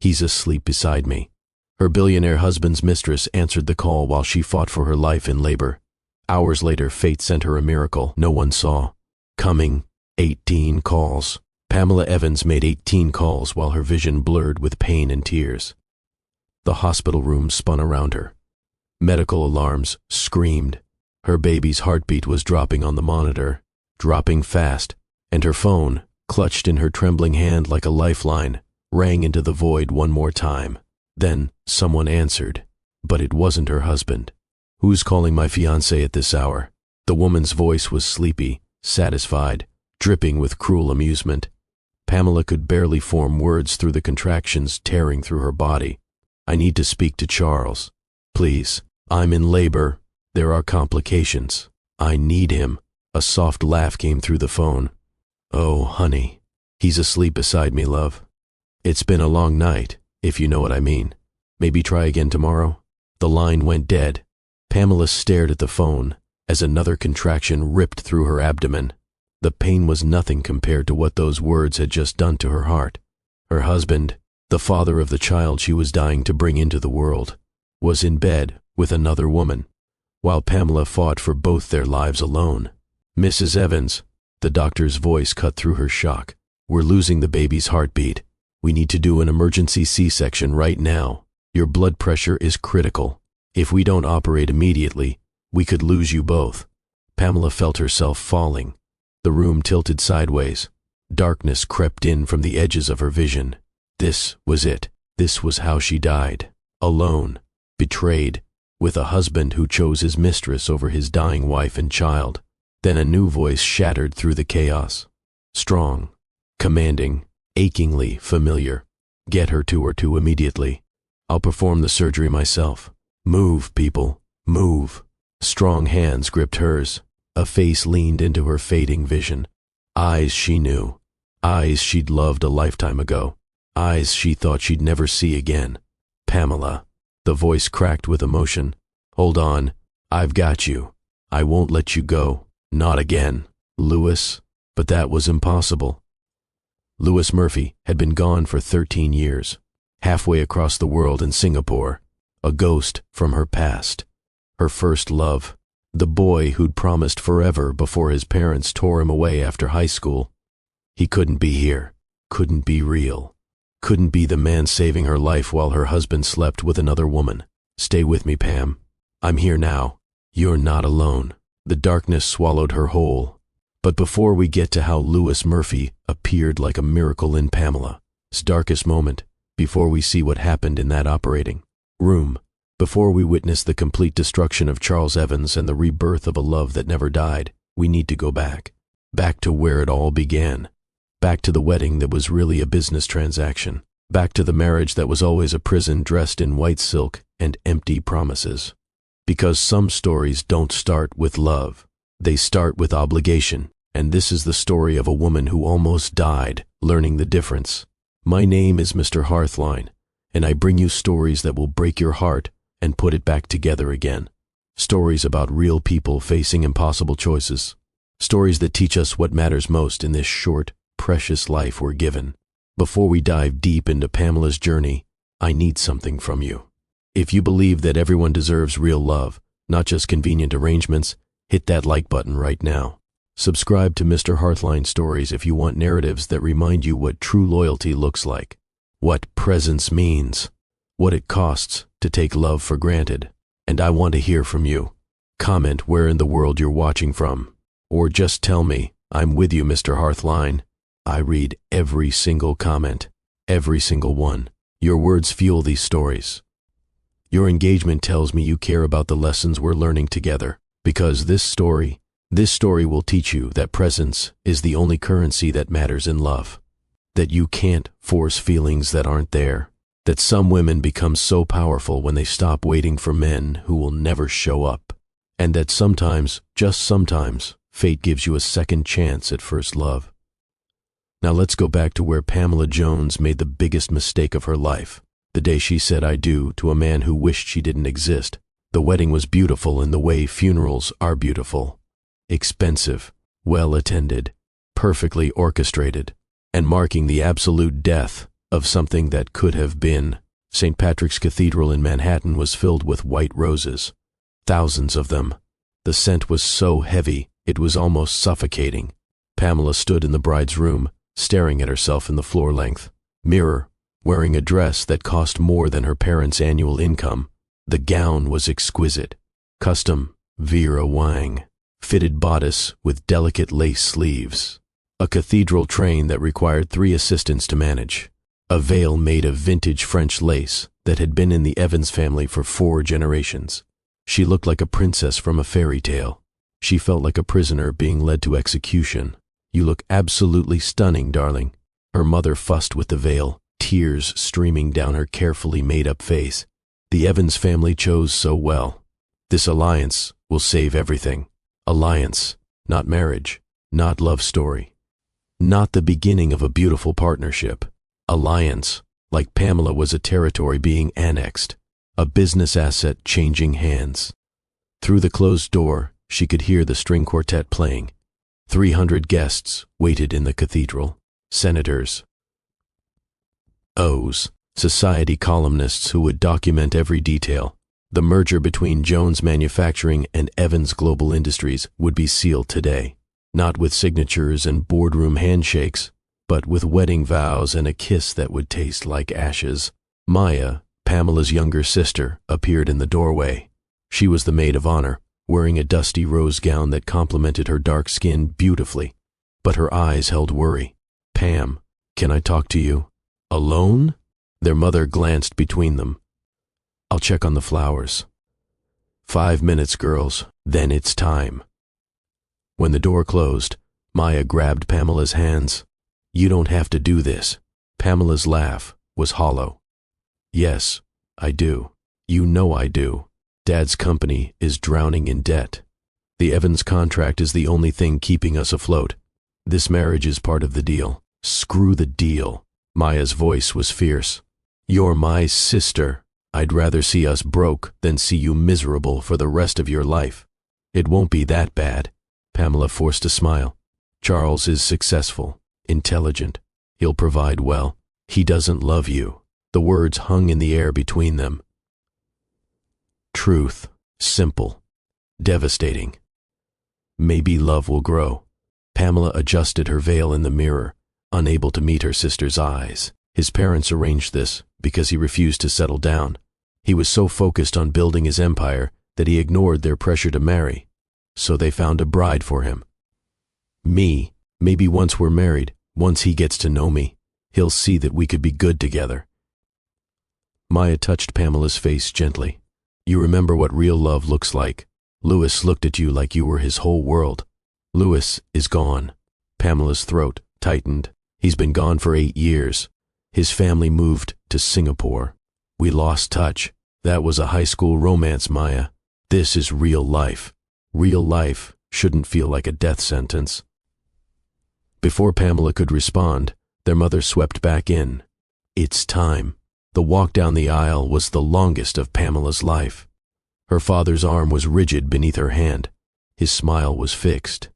He's asleep beside me." Her billionaire husband's mistress answered the call while she fought for her life in labor. Hours later, fate sent her a miracle no one saw. Coming, 18 calls. Pamela Evans made 18 calls while her vision blurred with pain and tears. The hospital room spun around her. Medical alarms screamed. Her baby's heartbeat was dropping on the monitor, dropping fast, and her phone, clutched in her trembling hand like a lifeline, rang into the void one more time. Then someone answered, but it wasn't her husband. "Who's calling my fiancé at this hour?" The woman's voice was sleepy, satisfied, dripping with cruel amusement. Pamela could barely form words through the contractions tearing through her body. "I need to speak to Charles. Please, I'm in labor. There are complications. I need him." A soft laugh came through the phone. "Oh, honey, he's asleep beside me, love. It's been a long night, if you know what I mean. Maybe try again tomorrow?" The line went dead. Pamela stared at the phone as another contraction ripped through her abdomen. The pain was nothing compared to what those words had just done to her heart. Her husband, the father of the child she was dying to bring into the world, was in bed with another woman, while Pamela fought for both their lives alone. "Mrs. Evans," the doctor's voice cut through her shock. "We're losing the baby's heartbeat. We need to do an emergency C-section right now. Your blood pressure is critical. If we don't operate immediately, we could lose you both." Pamela felt herself falling. The room tilted sideways. Darkness crept in from the edges of her vision. This was it. This was how she died. Alone, betrayed, with a husband who chose his mistress over his dying wife and child. Then a new voice shattered through the chaos. Strong, commanding, achingly familiar. "Get her to her two immediately. I'll perform the surgery myself. Move, people, move." Strong hands gripped hers. A face leaned into her fading vision. Eyes she knew. Eyes she'd loved a lifetime ago. Eyes she thought she'd never see again. "Pamela." The voice cracked with emotion. "Hold on. I've got you. I won't let you go. Not again." Louis. But that was impossible. Louis Murphy had been gone for 13 years. Halfway across the world in Singapore. A ghost from her past. Her first love. The boy who'd promised forever before his parents tore him away after high school. He couldn't be here. Couldn't be real. Couldn't be the man saving her life while her husband slept with another woman. "Stay with me, Pam. I'm here now. You're not alone." The darkness swallowed her whole. But before we get to how Louis Murphy appeared like a miracle in Pamela's darkest moment, before we see what happened in that operating room, before we witness the complete destruction of Charles Evans and the rebirth of a love that never died, we need to go back. Back to where it all began. Back to the wedding that was really a business transaction. Back to the marriage that was always a prison dressed in white silk and empty promises. Because some stories don't start with love. They start with obligation. And this is the story of a woman who almost died learning the difference. My name is Mr. Hearthline, and I bring you stories that will break your heart and put it back together again. Stories about real people facing impossible choices. Stories that teach us what matters most in this short, precious life we're given. Before we dive deep into Pamela's journey, I need something from you. If you believe that everyone deserves real love, not just convenient arrangements, hit that like button right now. Subscribe to Mr. Hearthline Stories if you want narratives that remind you what true loyalty looks like, what presence means, what it costs to take love for granted. And I want to hear from you. Comment where in the world you're watching from. Or just tell me, "I'm with you, Mr. Hearthline." I read every single comment, every single one. Your words fuel these stories. Your engagement tells me you care about the lessons we're learning together. Because this story will teach you that presence is the only currency that matters in love. That you can't force feelings that aren't there. That some women become so powerful when they stop waiting for men who will never show up. And that sometimes, just sometimes, fate gives you a second chance at first love. Now let's go back to where Pamela Jones made the biggest mistake of her life. The day she said "I do" to a man who wished she didn't exist. The wedding was beautiful in the way funerals are beautiful. Expensive, well attended, perfectly orchestrated, and marking the absolute death of something that could have been. St. Patrick's Cathedral in Manhattan was filled with white roses. Thousands of them. The scent was so heavy, it was almost suffocating. Pamela stood in the bride's room, staring at herself in the floor-length mirror, wearing a dress that cost more than her parents' annual income. The gown was exquisite. Custom, Vera Wang. Fitted bodice with delicate lace sleeves. A cathedral train that required 3 assistants to manage. A veil made of vintage French lace that had been in the Evans family for 4 generations. She looked like a princess from a fairy tale. She felt like a prisoner being led to execution. "You look absolutely stunning, darling." Her mother fussed with the veil, tears streaming down her carefully made-up face. The Evans family chose so well. This alliance will save everything. Alliance, not marriage, not love story. Not the beginning of a beautiful partnership. Alliance, like Pamela was a territory being annexed, a business asset changing hands. Through the closed door, she could hear the string quartet playing. 300 guests waited in the cathedral. Senators, O's, society columnists who would document every detail. The merger between Jones Manufacturing and Evans Global Industries would be sealed today, not with signatures and boardroom handshakes, but with wedding vows and a kiss that would taste like ashes. Maya, Pamela's younger sister, appeared in the doorway. She was the maid of honor, wearing a dusty rose gown that complemented her dark skin beautifully, but her eyes held worry. "Pam, can I talk to you?" "Alone?" Their mother glanced between them. "I'll check on the flowers." 5 minutes, girls, then it's time." When the door closed, Maya grabbed Pamela's hands. "You don't have to do this." Pamela's laugh was hollow. "Yes, I do. You know I do. Dad's company is drowning in debt. The Evans contract is the only thing keeping us afloat. This marriage is part of the deal." "Screw the deal." Maya's voice was fierce. "You're my sister. I'd rather see us broke than see you miserable for the rest of your life." "It won't be that bad." Pamela forced a smile. "Charles is successful, intelligent. He'll provide well. He doesn't love you." The words hung in the air between them. Truth, simple, devastating. Maybe love will grow. Pamela adjusted her veil in the mirror, unable to meet her sister's eyes. His parents arranged this because he refused to settle down. He was so focused on building his empire that he ignored their pressure to marry. So they found a bride for him. Me, maybe once we're married, once he gets to know me, he'll see that we could be good together. Maya touched Pamela's face gently. "You remember what real love looks like. Louis looked at you like you were his whole world. Louis is gone." Pamela's throat tightened. "He's been gone for 8 years. His family moved to Singapore. We lost touch. That was a high school romance, Maya. This is real life. Real life shouldn't feel like a death sentence." Before Pamela could respond, their mother swept back in. "It's time." The walk down the aisle was the longest of Pamela's life. Her father's arm was rigid beneath her hand. His smile was fixed.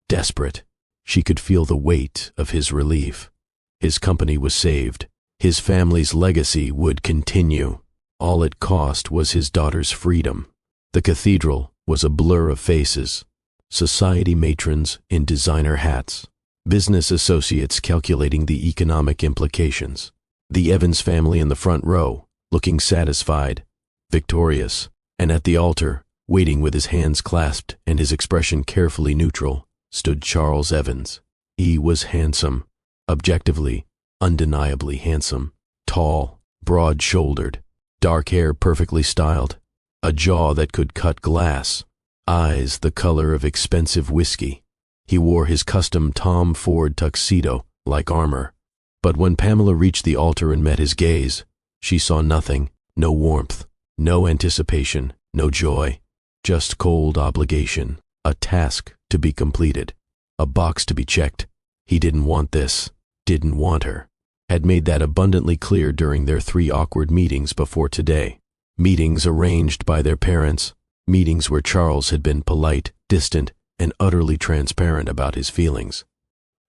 Desperate, she could feel the weight of his relief. His company was saved. His family's legacy would continue. All it cost was his daughter's freedom. The cathedral was a blur of faces. Society matrons in designer hats. Business associates calculating the economic implications. The Evans family in the front row, looking satisfied, victorious, and at the altar, waiting with his hands clasped and his expression carefully neutral, stood Charles Evans. He was handsome, objectively, undeniably handsome, tall, broad-shouldered, dark hair perfectly styled, a jaw that could cut glass, eyes the color of expensive whiskey. He wore his custom Tom Ford tuxedo like armor. But when Pamela reached the altar and met his gaze, she saw nothing, no warmth, no anticipation, no joy, just cold obligation, a task to be completed, a box to be checked. He didn't want this, didn't want her, had made that abundantly clear during their 3 awkward meetings before today. Meetings arranged by their parents, meetings where Charles had been polite, distant, and utterly transparent about his feelings.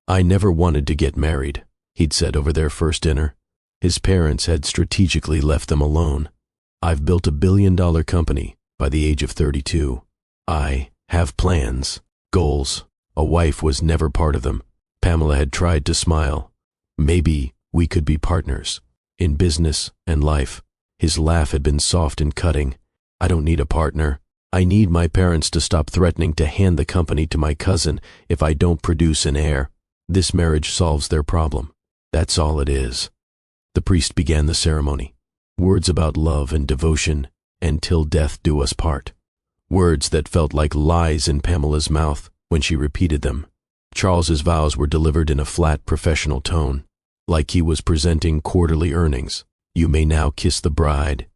"I never wanted to get married," he'd said over their first dinner. His parents had strategically left them alone. I've built a billion-dollar company by the age of 32. I have plans, goals. A wife was never part of them. Pamela had tried to smile. Maybe we could be partners in business and life. His laugh had been soft and cutting. I don't need a partner. I need my parents to stop threatening to hand the company to my cousin if I don't produce an heir. This marriage solves their problem. That's all it is. The priest began the ceremony. Words about love and devotion and till death do us part. Words that felt like lies in Pamela's mouth when she repeated them. Charles's vows were delivered in a flat, professional tone, like he was presenting quarterly earnings. You may now kiss the bride.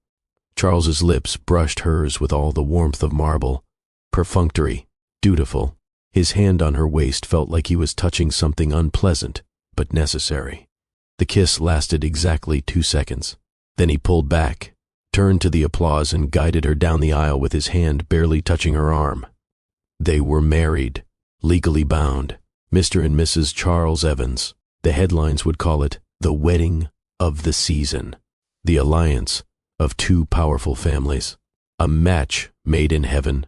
Charles's lips brushed hers with all the warmth of marble. Perfunctory, dutiful. His hand on her waist felt like he was touching something unpleasant, but necessary. The kiss lasted exactly 2 seconds. Then he pulled back, turned to the applause and guided her down the aisle with his hand barely touching her arm. They were married, legally bound. Mr. and Mrs. Charles Evans. The headlines would call it the wedding of the season, the alliance of two powerful families, a match made in heaven.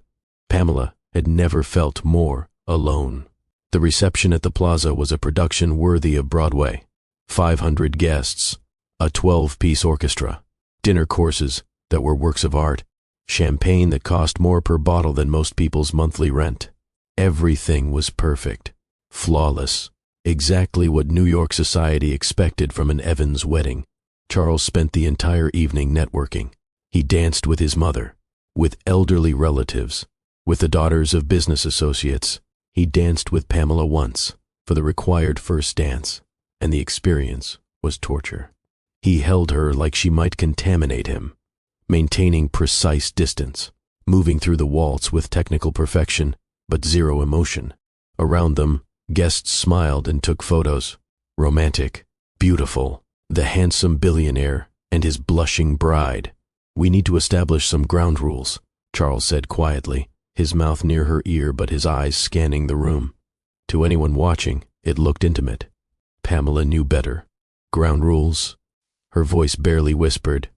Pamela had never felt more alone. The reception at the plaza was a production worthy of Broadway. 500 guests, a 12-piece orchestra, dinner courses that were works of art, champagne that cost more per bottle than most people's monthly rent. Everything was perfect, flawless, exactly what New York society expected from an Evans wedding. Charles spent the entire evening networking. He danced with his mother, with elderly relatives, with the daughters of business associates. He danced with Pamela once for the required first dance, and the experience was torture. He held her like she might contaminate him, maintaining precise distance, moving through the waltz with technical perfection, but zero emotion. Around them, guests smiled and took photos. Romantic, beautiful, the handsome billionaire and his blushing bride. We need to establish some ground rules, Charles said quietly, his mouth near her ear but his eyes scanning the room. To anyone watching, it looked intimate. Pamela knew better. Ground rules? Her voice barely whispered.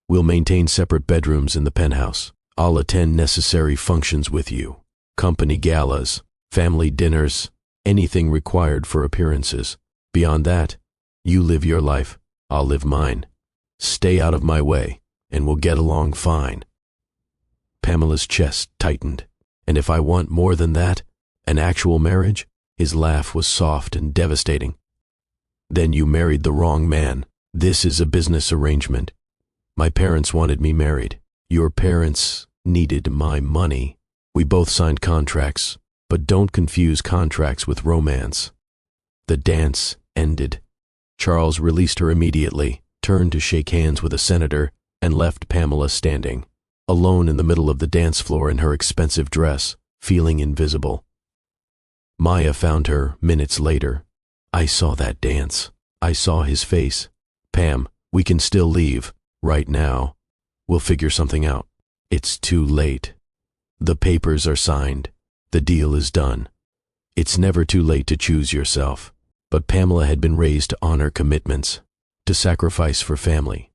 We'll maintain separate bedrooms in the penthouse. I'll attend necessary functions with you. Company galas, family dinners, anything required for appearances. Beyond that, you live your life, I'll live mine. Stay out of my way, and we'll get along fine. Pamela's chest tightened. And if I want more than that, an actual marriage? His laugh was soft and devastating. Then you married the wrong man. This is a business arrangement. My parents wanted me married. Your parents needed my money. We both signed contracts, but don't confuse contracts with romance. The dance ended. Charles released her immediately, turned to shake hands with a senator, and left Pamela standing, alone in the middle of the dance floor in her expensive dress, feeling invisible. Maya found her minutes later. I saw that dance. I saw his face. Pam, we can still leave, right now. We'll figure something out. It's too late. The papers are signed. The deal is done. It's never too late to choose yourself. But Pamela had been raised to honor commitments, to sacrifice for family,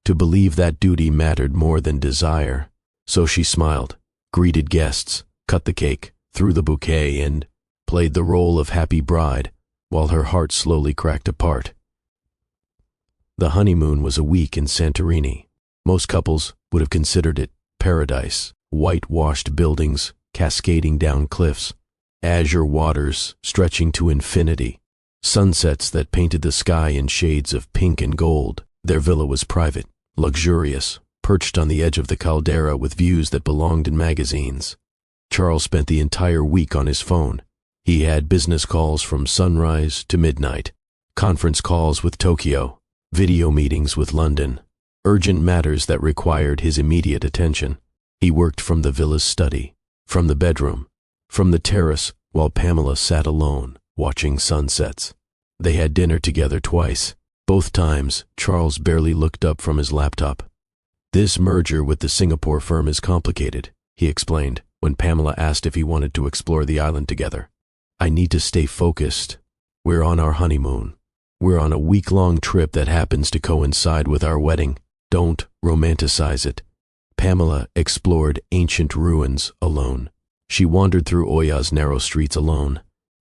to believe that duty mattered more than desire. So she smiled, greeted guests, cut the cake, threw the bouquet, and played the role of happy bride, while her heart slowly cracked apart. The honeymoon was a week in Santorini. Most couples would have considered it paradise, whitewashed buildings cascading down cliffs, azure waters stretching to infinity, sunsets that painted the sky in shades of pink and gold. Their villa was private, luxurious, perched on the edge of the caldera with views that belonged in magazines. Charles spent the entire week on his phone. He had business calls from sunrise to midnight, conference calls with Tokyo, video meetings with London, urgent matters that required his immediate attention. He worked from the villa's study, from the bedroom, from the terrace, while Pamela sat alone, watching sunsets. They had dinner together twice. Both times, Charles barely looked up from his laptop. This merger with the Singapore firm is complicated, he explained, when Pamela asked if he wanted to explore the island together. I need to stay focused. We're on our honeymoon. We're on a week-long trip that happens to coincide with our wedding. Don't romanticize it. Pamela explored ancient ruins alone. She wandered through Oya's narrow streets alone.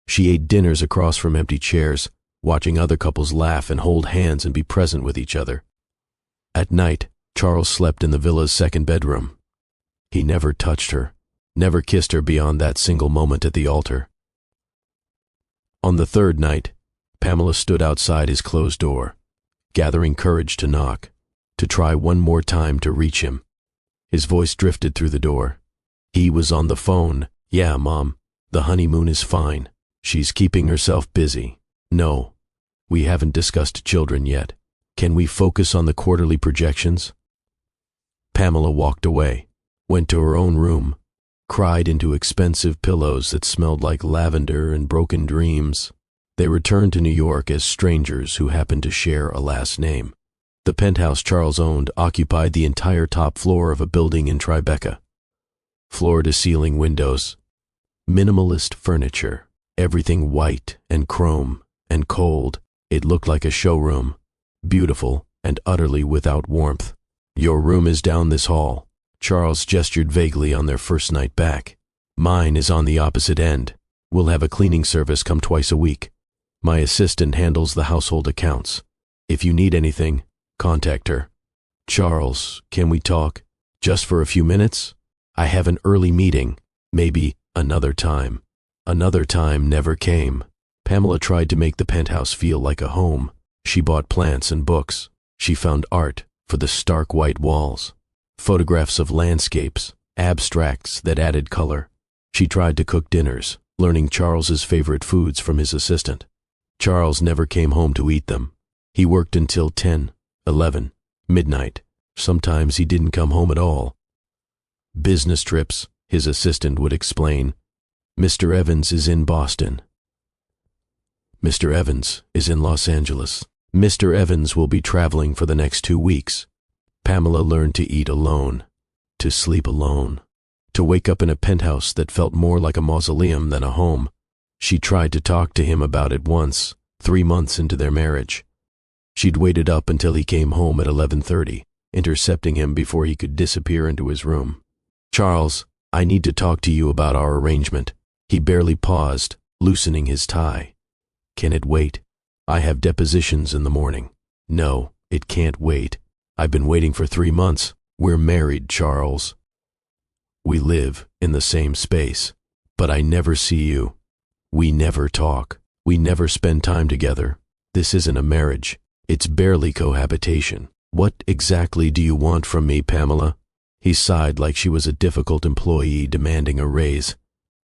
She ate dinners across from empty chairs, watching other couples laugh and hold hands and be present with each other. At night, Charles slept in the villa's second bedroom. He never touched her, never kissed her beyond that single moment at the altar. On the third night, Pamela stood outside his closed door, gathering courage to knock, to try one more time to reach him. His voice drifted through the door. He was on the phone. "Yeah, Mom, the honeymoon is fine. She's keeping herself busy. No, we haven't discussed children yet. Can we focus on the quarterly projections?" Pamela walked away, went to her own room, cried into expensive pillows that smelled like lavender and broken dreams. They returned to New York as strangers who happened to share a last name. The penthouse Charles owned occupied the entire top floor of a building in Tribeca. Floor-to-ceiling windows, minimalist furniture, everything white and chrome and cold. It looked like a showroom, beautiful and utterly without warmth. "Your room is down this hall." Charles gestured vaguely on their first night back. "Mine is on the opposite end. We'll have a cleaning service come twice a week. My assistant handles the household accounts. If you need anything, contact her." "Charles, can we talk? Just for a few minutes? I have an early meeting. Maybe another time." Another time never came. Pamela tried to make the penthouse feel like a home. She bought plants and books. She found art for the stark white walls, photographs of landscapes, abstracts that added color. She tried to cook dinners, learning Charles's favorite foods from his assistant. Charles never came home to eat them. He worked until 10, 11, midnight. Sometimes he didn't come home at all. "Business trips," his assistant would explain. "Mr. Evans is in Boston. Mr. Evans is in Los Angeles. Mr. Evans will be traveling for the next 2 weeks." Pamela learned to eat alone, to sleep alone, to wake up in a penthouse that felt more like a mausoleum than a home. She tried to talk to him about it once, 3 months into their marriage. She'd waited up until he came home at 11:30, intercepting him before he could disappear into his room. "Charles, I need to talk to you about our arrangement." He barely paused, loosening his tie. "Can it wait? I have depositions in the morning." "No, it can't wait. I've been waiting for 3 months. We're married, Charles. We live in the same space, but I never see you. We never talk. We never spend time together. This isn't a marriage. It's barely cohabitation. What exactly do you want from me, Pamela?" He sighed like she was a difficult employee demanding a raise.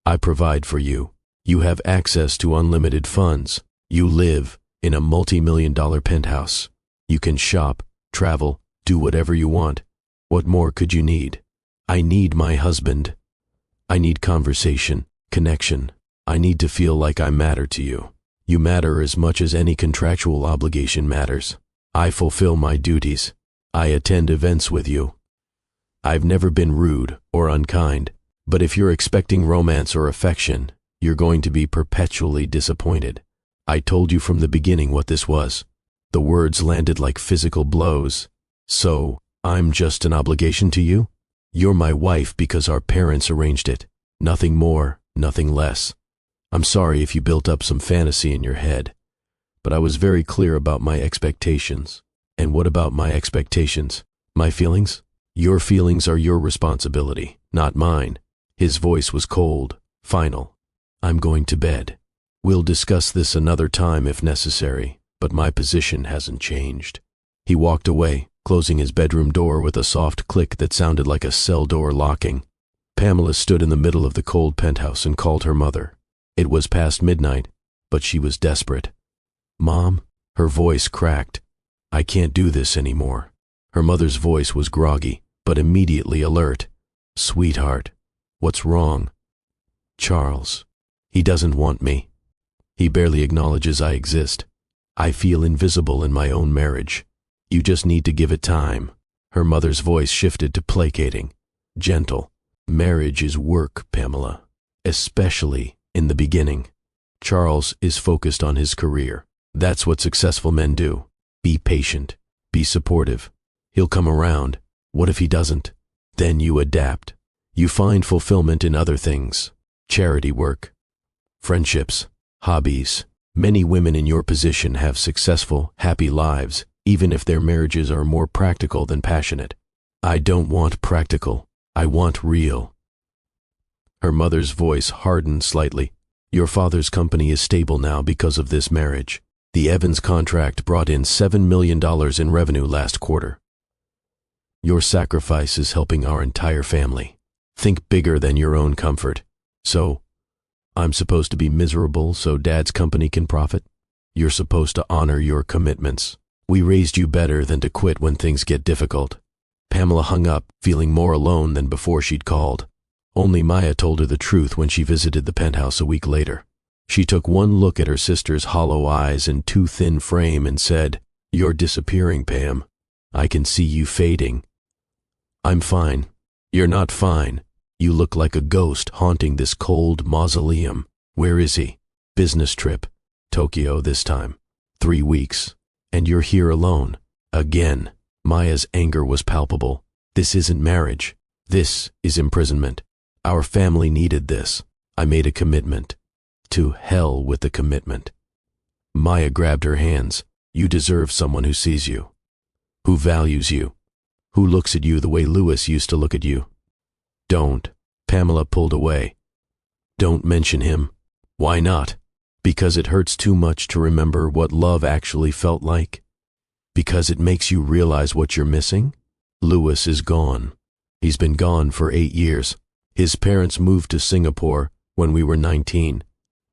"I provide for you. You have access to unlimited funds. You live in a multi-million-dollar penthouse. You can shop, travel, do whatever you want. What more could you need? I need my husband. I need conversation, connection. I need to feel like I matter to you. You matter as much as any contractual obligation matters. I fulfill my duties. I attend events with you. I've never been rude or unkind, but if you're expecting romance or affection, you're going to be perpetually disappointed. I told you from the beginning what this was." The words landed like physical blows. "So, I'm just an obligation to you? You're my wife because our parents arranged it. Nothing more, nothing less. I'm sorry if you built up some fantasy in your head, but I was very clear about my expectations." "And what about my expectations? My feelings?" "Your feelings are your responsibility, not mine." His voice was cold, final. "I'm going to bed. We'll discuss this another time if necessary, but my position hasn't changed." He walked away, closing his bedroom door with a soft click that sounded like a cell door locking. Pamela stood in the middle of the cold penthouse and called her mother. It was past midnight, but she was desperate. "Mom?" Her voice cracked. "I can't do this anymore." Her mother's voice was groggy, but immediately alert. "Sweetheart, what's wrong?" "Charles. He doesn't want me. He barely acknowledges I exist. I feel invisible in my own marriage. You just need to give it time." Her mother's voice shifted to placating, gentle. "Marriage is work, Pamela, especially in the beginning. Charles is focused on his career. That's what successful men do. Be patient. Be supportive. He'll come around. What if he doesn't? Then you adapt. You find fulfillment in other things. Charity work, friendships, hobbies. Many women in your position have successful, happy lives, even if their marriages are more practical than passionate. I don't want practical. I want real. Her mother's voice hardened slightly. Your father's company is stable now because of this marriage. The Evans contract brought in $7 million in revenue last quarter. Your sacrifice is helping our entire family. Think bigger than your own comfort. So, I'm supposed to be miserable so Dad's company can profit? You're supposed to honor your commitments. We raised you better than to quit when things get difficult. Pamela hung up, feeling more alone than before she'd called. Only Maya told her the truth when she visited the penthouse a week later. She took one look at her sister's hollow eyes and too thin frame and said, "You're disappearing, Pam. I can see you fading." "I'm fine." "You're not fine. You look like a ghost haunting this cold mausoleum." "Where is he?" "Business trip. Tokyo this time. 3 weeks. And you're here alone. Again." Maya's anger was palpable. "This isn't marriage. This is imprisonment. Our family needed this. I made a commitment. To hell with the commitment." Maya grabbed her hands. "You deserve someone who sees you, who values you, who looks at you the way Louis used to look at you." "Don't." Pamela pulled away. "Don't mention him." "Why not?" "Because it hurts too much to remember what love actually felt like. Because it makes you realize what you're missing. Louis is gone. He's been gone for 8 years. His parents moved to Singapore when we were 19.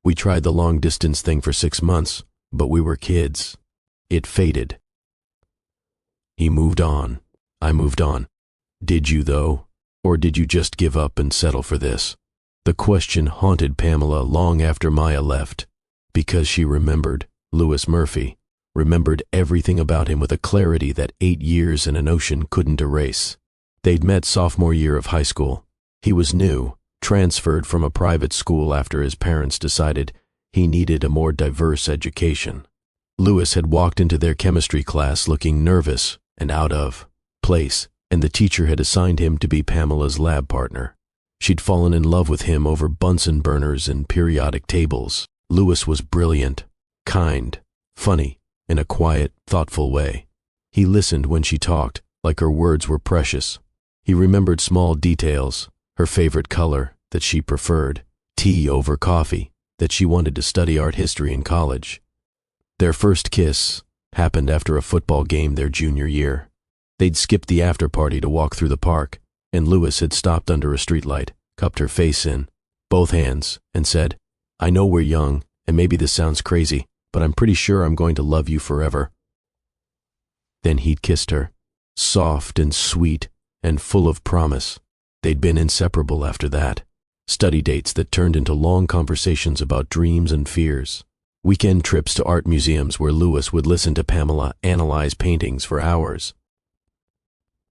We tried the long-distance thing for 6 months, but we were kids. It faded. He moved on. I moved on. Did you, though? Or did you just give up and settle for this?" The question haunted Pamela long after Maya left, because she remembered Louis Murphy, remembered everything about him with a clarity that 8 years in an ocean couldn't erase. They'd met sophomore year of high school. He was new, transferred from a private school after his parents decided he needed a more diverse education. Louis had walked into their chemistry class looking nervous and out of place, and the teacher had assigned him to be Pamela's lab partner. She'd fallen in love with him over Bunsen burners and periodic tables. Louis was brilliant, kind, funny, in a quiet, thoughtful way. He listened when she talked, like her words were precious. He remembered small details, her favorite color, that she preferred, tea over coffee, that she wanted to study art history in college. Their first kiss happened after a football game their junior year. They'd skipped the after party to walk through the park, and Louis had stopped under a streetlight, cupped her face in, both hands, and said, "I know we're young, and maybe this sounds crazy, but I'm pretty sure I'm going to love you forever." Then he'd kissed her, soft and sweet and full of promise. They'd been inseparable after that. Study dates that turned into long conversations about dreams and fears. Weekend trips to art museums where Louis would listen to Pamela analyze paintings for hours.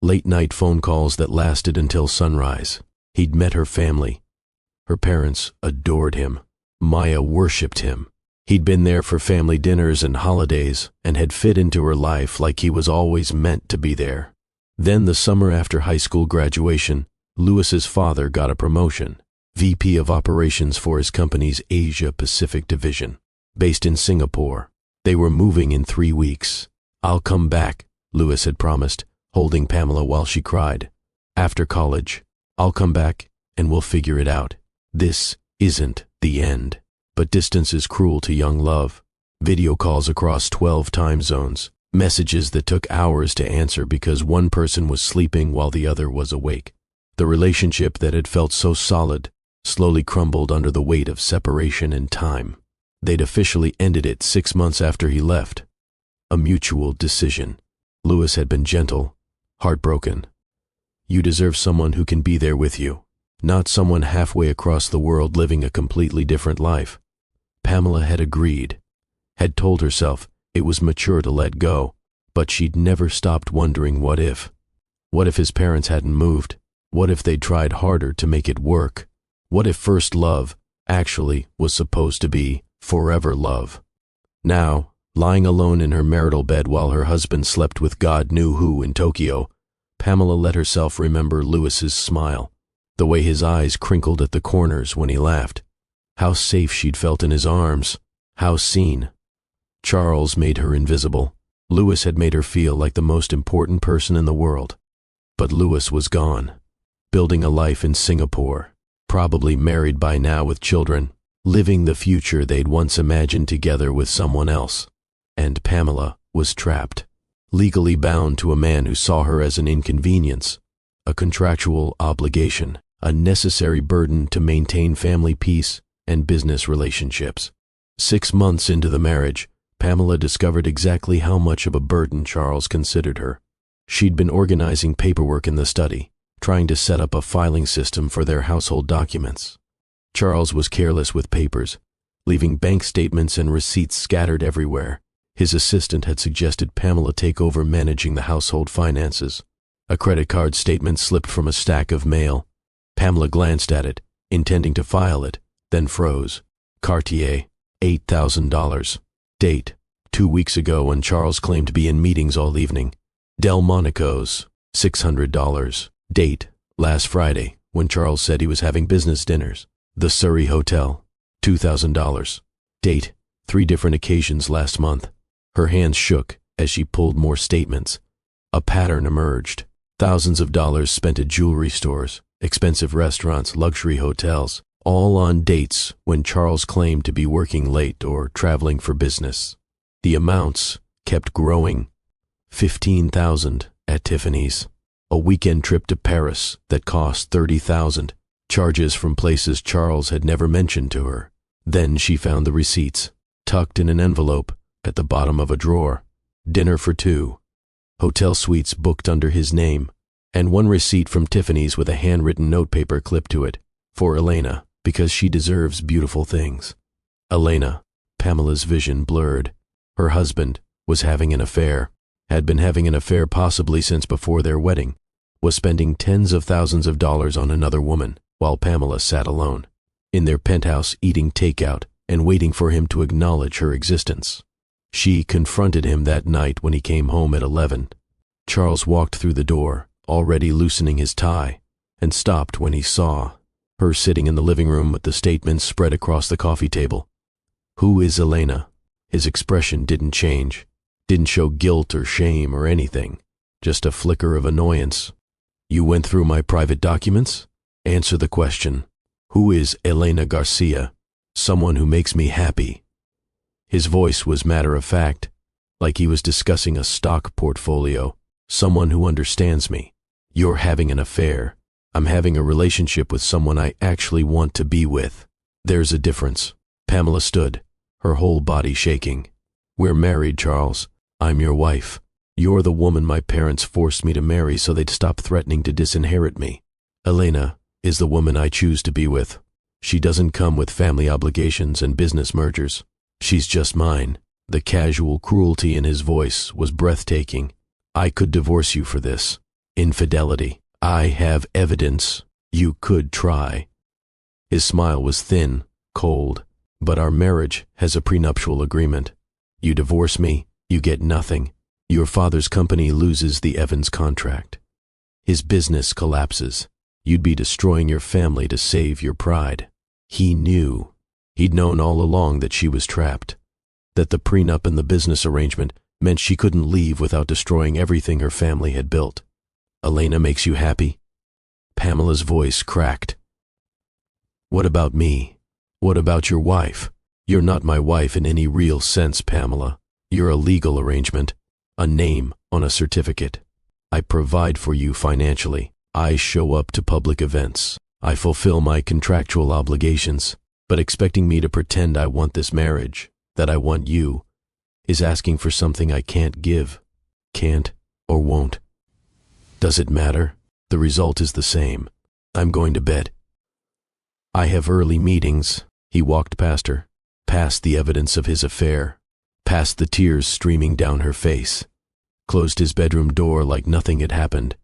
Late-night phone calls that lasted until sunrise. He'd met her family. Her parents adored him. Maya worshipped him. He'd been there for family dinners and holidays and had fit into her life like he was always meant to be there. Then the summer after high school graduation, Louis's father got a promotion, VP of Operations for his company's Asia-Pacific division, based in Singapore. They were moving in 3 weeks. "I'll come back," Louis had promised, holding Pamela while she cried. "After college, I'll come back and we'll figure it out. This isn't the end." But distance is cruel to young love. Video calls across 12 time zones, messages that took hours to answer because one person was sleeping while the other was awake. The relationship that had felt so solid slowly crumbled under the weight of separation and time. They'd officially ended it 6 months after he left. A mutual decision. Louis had been gentle, heartbroken. You deserve someone who can be there with you, not someone halfway across the world living a completely different life. Pamela had agreed, had told herself it was mature to let go, but she'd never stopped wondering what if. What if his parents hadn't moved? What if they'd tried harder to make it work? What if first love actually was supposed to be forever love? Now, Lying alone in her marital bed while her husband slept with God knew who in Tokyo, Pamela let herself remember Louis's smile, the way his eyes crinkled at the corners when he laughed. How safe she'd felt in his arms, how seen. Charles made her invisible. Louis had made her feel like the most important person in the world. But Louis was gone, building a life in Singapore, probably married by now with children, living the future they'd once imagined together with someone else. And Pamela was trapped, legally bound to a man who saw her as an inconvenience, a contractual obligation, a necessary burden to maintain family peace and business relationships. 6 months into the marriage, Pamela discovered exactly how much of a burden Charles considered her. She'd been organizing paperwork in the study, trying to set up a filing system for their household documents. Charles was careless with papers, leaving bank statements and receipts scattered everywhere. His assistant had suggested Pamela take over managing the household finances. A credit card statement slipped from a stack of mail. Pamela glanced at it, intending to file it, then froze. Cartier, $8,000. Date, 2 weeks ago when Charles claimed to be in meetings all evening. Delmonico's, $600. Date, last Friday, when Charles said he was having business dinners. The Surrey Hotel, $2,000. Date, 3 different occasions last month. Her hands shook as she pulled more statements. A pattern emerged. Thousands of dollars spent at jewelry stores, expensive restaurants, luxury hotels, all on dates when Charles claimed to be working late or traveling for business. The amounts kept growing. $15,000 at Tiffany's. A weekend trip to Paris that cost $30,000. Charges from places Charles had never mentioned to her. Then she found the receipts, tucked in an envelope at the bottom of a drawer. Dinner for 2. Hotel suites booked under his name, and 1 receipt from Tiffany's with a handwritten notepaper clipped to it, for Elena, because she deserves beautiful things. Elena, Pamela's vision blurred. Her husband was having an affair, had been having an affair possibly since before their wedding, was spending tens of thousands of dollars on another woman, while Pamela sat alone, in their penthouse eating takeout and waiting for him to acknowledge her existence. She confronted him that night when he came home at 11. Charles walked through the door, already loosening his tie, and stopped when he saw her sitting in the living room with the statements spread across the coffee table. Who is Elena? His expression didn't change, didn't show guilt or shame or anything, just a flicker of annoyance. You went through my private documents? Answer the question. Who is Elena Garcia? Someone who makes me happy. His voice was matter-of-fact, like he was discussing a stock portfolio. Someone who understands me. You're having an affair. I'm having a relationship with someone I actually want to be with. There's a difference. Pamela stood, her whole body shaking. We're married, Charles. I'm your wife. You're the woman my parents forced me to marry so they'd stop threatening to disinherit me. Elena is the woman I choose to be with. She doesn't come with family obligations and business mergers. She's just mine. The casual cruelty in his voice was breathtaking. I could divorce you for this. Infidelity. I have evidence. You could try. His smile was thin, cold. But our marriage has a prenuptial agreement. You divorce me, you get nothing. Your father's company loses the Evans contract. His business collapses. You'd be destroying your family to save your pride. He knew. He'd known all along that she was trapped, that the prenup and the business arrangement meant she couldn't leave without destroying everything her family had built. Elena makes you happy? Pamela's voice cracked. What about me? What about your wife? You're not my wife in any real sense, Pamela. You're a legal arrangement, a name on a certificate. I provide for you financially. I show up to public events. I fulfill my contractual obligations. But expecting me to pretend I want this marriage, that I want you, is asking for something I can't give, can't or won't. Does it matter? The result is the same. I'm going to bed. I have early meetings. He walked past her, past the evidence of his affair, past the tears streaming down her face, closed his bedroom door like nothing had happened.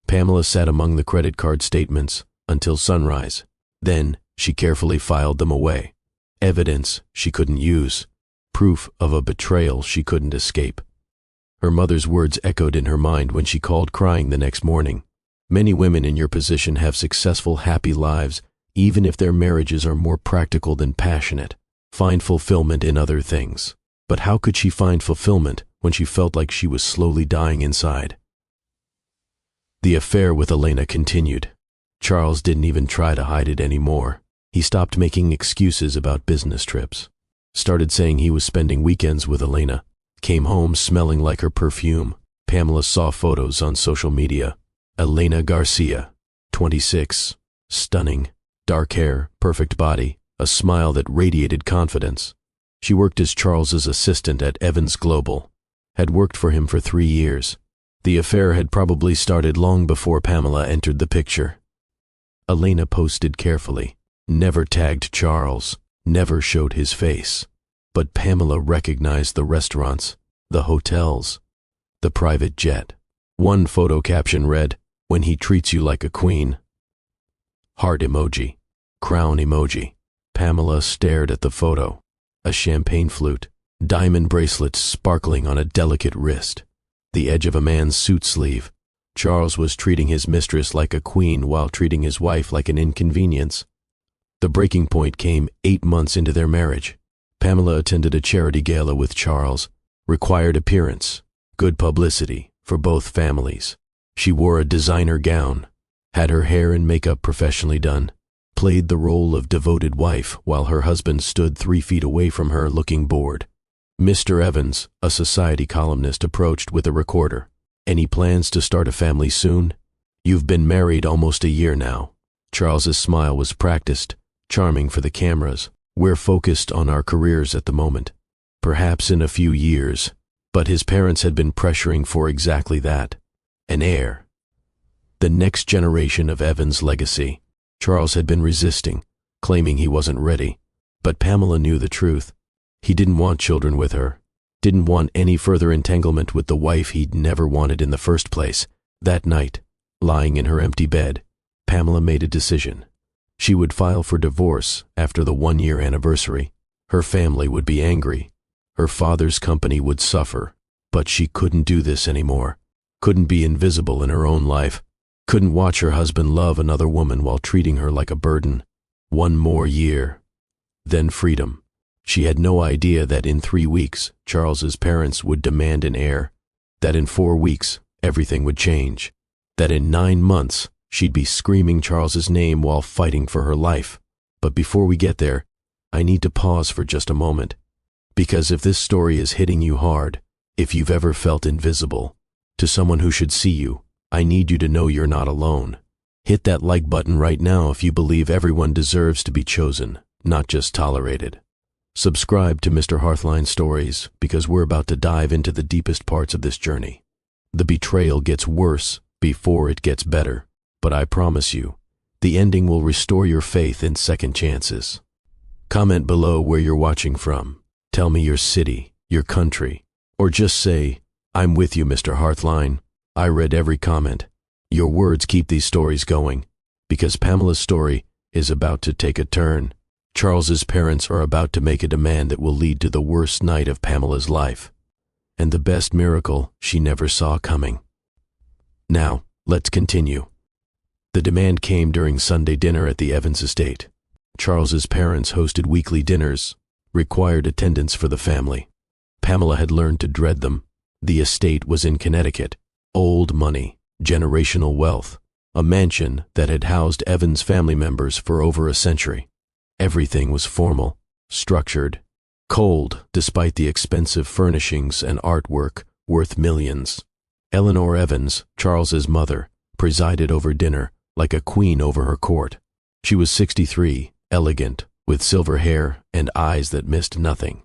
Pamela sat among the credit card statements until sunrise. Then she carefully filed them away. Evidence she couldn't use. proof of a betrayal she couldn't escape. Her mother's words echoed in her mind when she called crying the next morning. Many women in your position have successful, happy lives, even if their marriages are more practical than passionate. Find fulfillment in other things. But how could she find fulfillment when she felt like she was slowly dying inside? The affair with Elena continued. Charles didn't even try to hide it anymore. He stopped making excuses about business trips. Started saying he was spending weekends with Elena. Came home smelling like her perfume. Pamela saw photos on social media. Elena Garcia, 26, stunning, dark hair, perfect body, a smile that radiated confidence. She worked as Charles's assistant at Evans Global, had worked for him for 3 years. The affair had probably started long before Pamela entered the picture. Elena posted carefully, never tagged Charles, never showed his face. But Pamela recognized the restaurants, the hotels, the private jet. One photo caption read, "When he treats you like a queen." Heart emoji, crown emoji. Pamela stared at the photo. A champagne flute, diamond bracelets sparkling on a delicate wrist, the edge of a man's suit sleeve. Charles was treating his mistress like a queen while treating his wife like an inconvenience. The breaking point came 8 months into their marriage. Pamela attended a charity gala with Charles, required appearance, good publicity for both families. She wore a designer gown, had her hair and makeup professionally done, played the role of devoted wife while her husband stood 3 feet away from her looking bored. Mr. Evans, a society columnist, approached with a recorder. "Any plans to start a family soon? You've been married almost a year now." Charles's smile was practiced, charming for the cameras. "We're focused on our careers at the moment. Perhaps in a few years." But his parents had been pressuring for exactly that. An heir. The next generation of Evans' legacy. Charles had been resisting, claiming he wasn't ready. But Pamela knew the truth. He didn't want children with her. Didn't want any further entanglement with the wife he'd never wanted in the first place. That night, lying in her empty bed, Pamela made a decision. She would file for divorce after the 1-year anniversary. Her family would be angry. Her father's company would suffer. But she couldn't do this anymore. Couldn't be invisible in her own life. Couldn't watch her husband love another woman while treating her like a burden. 1 more year. Then freedom. She had no idea that in 3 weeks, Charles's parents would demand an heir. That in 4 weeks, everything would change. That in 9 months, she'd be screaming Charles's name while fighting for her life. But before we get there, I need to pause for just a moment. Because if this story is hitting you hard, if you've ever felt invisible to someone who should see you, I need you to know you're not alone. Hit that like button right now if you believe everyone deserves to be chosen, not just tolerated. Subscribe to Mr. Hearthline Stories because we're about to dive into the deepest parts of this journey. The betrayal gets worse before it gets better, but I promise you, the ending will restore your faith in second chances. Comment below where you're watching from. Tell me your city, your country, or just say, "I'm with you, Mr. Hearthline." I read every comment. Your words keep these stories going, because Pamela's story is about to take a turn. Charles's parents are about to make a demand that will lead to the worst night of Pamela's life, and the best miracle she never saw coming. Now, let's continue. The demand came during Sunday dinner at the Evans estate. Charles's parents hosted weekly dinners, required attendance for the family. Pamela had learned to dread them. The estate was in Connecticut. Old money, generational wealth, a mansion that had housed Evans' family members for over a century. Everything was formal, structured, cold despite the expensive furnishings and artwork worth millions. Eleanor Evans, Charles's mother, presided over dinner like a queen over her court. She was 63, elegant, with silver hair and eyes that missed nothing.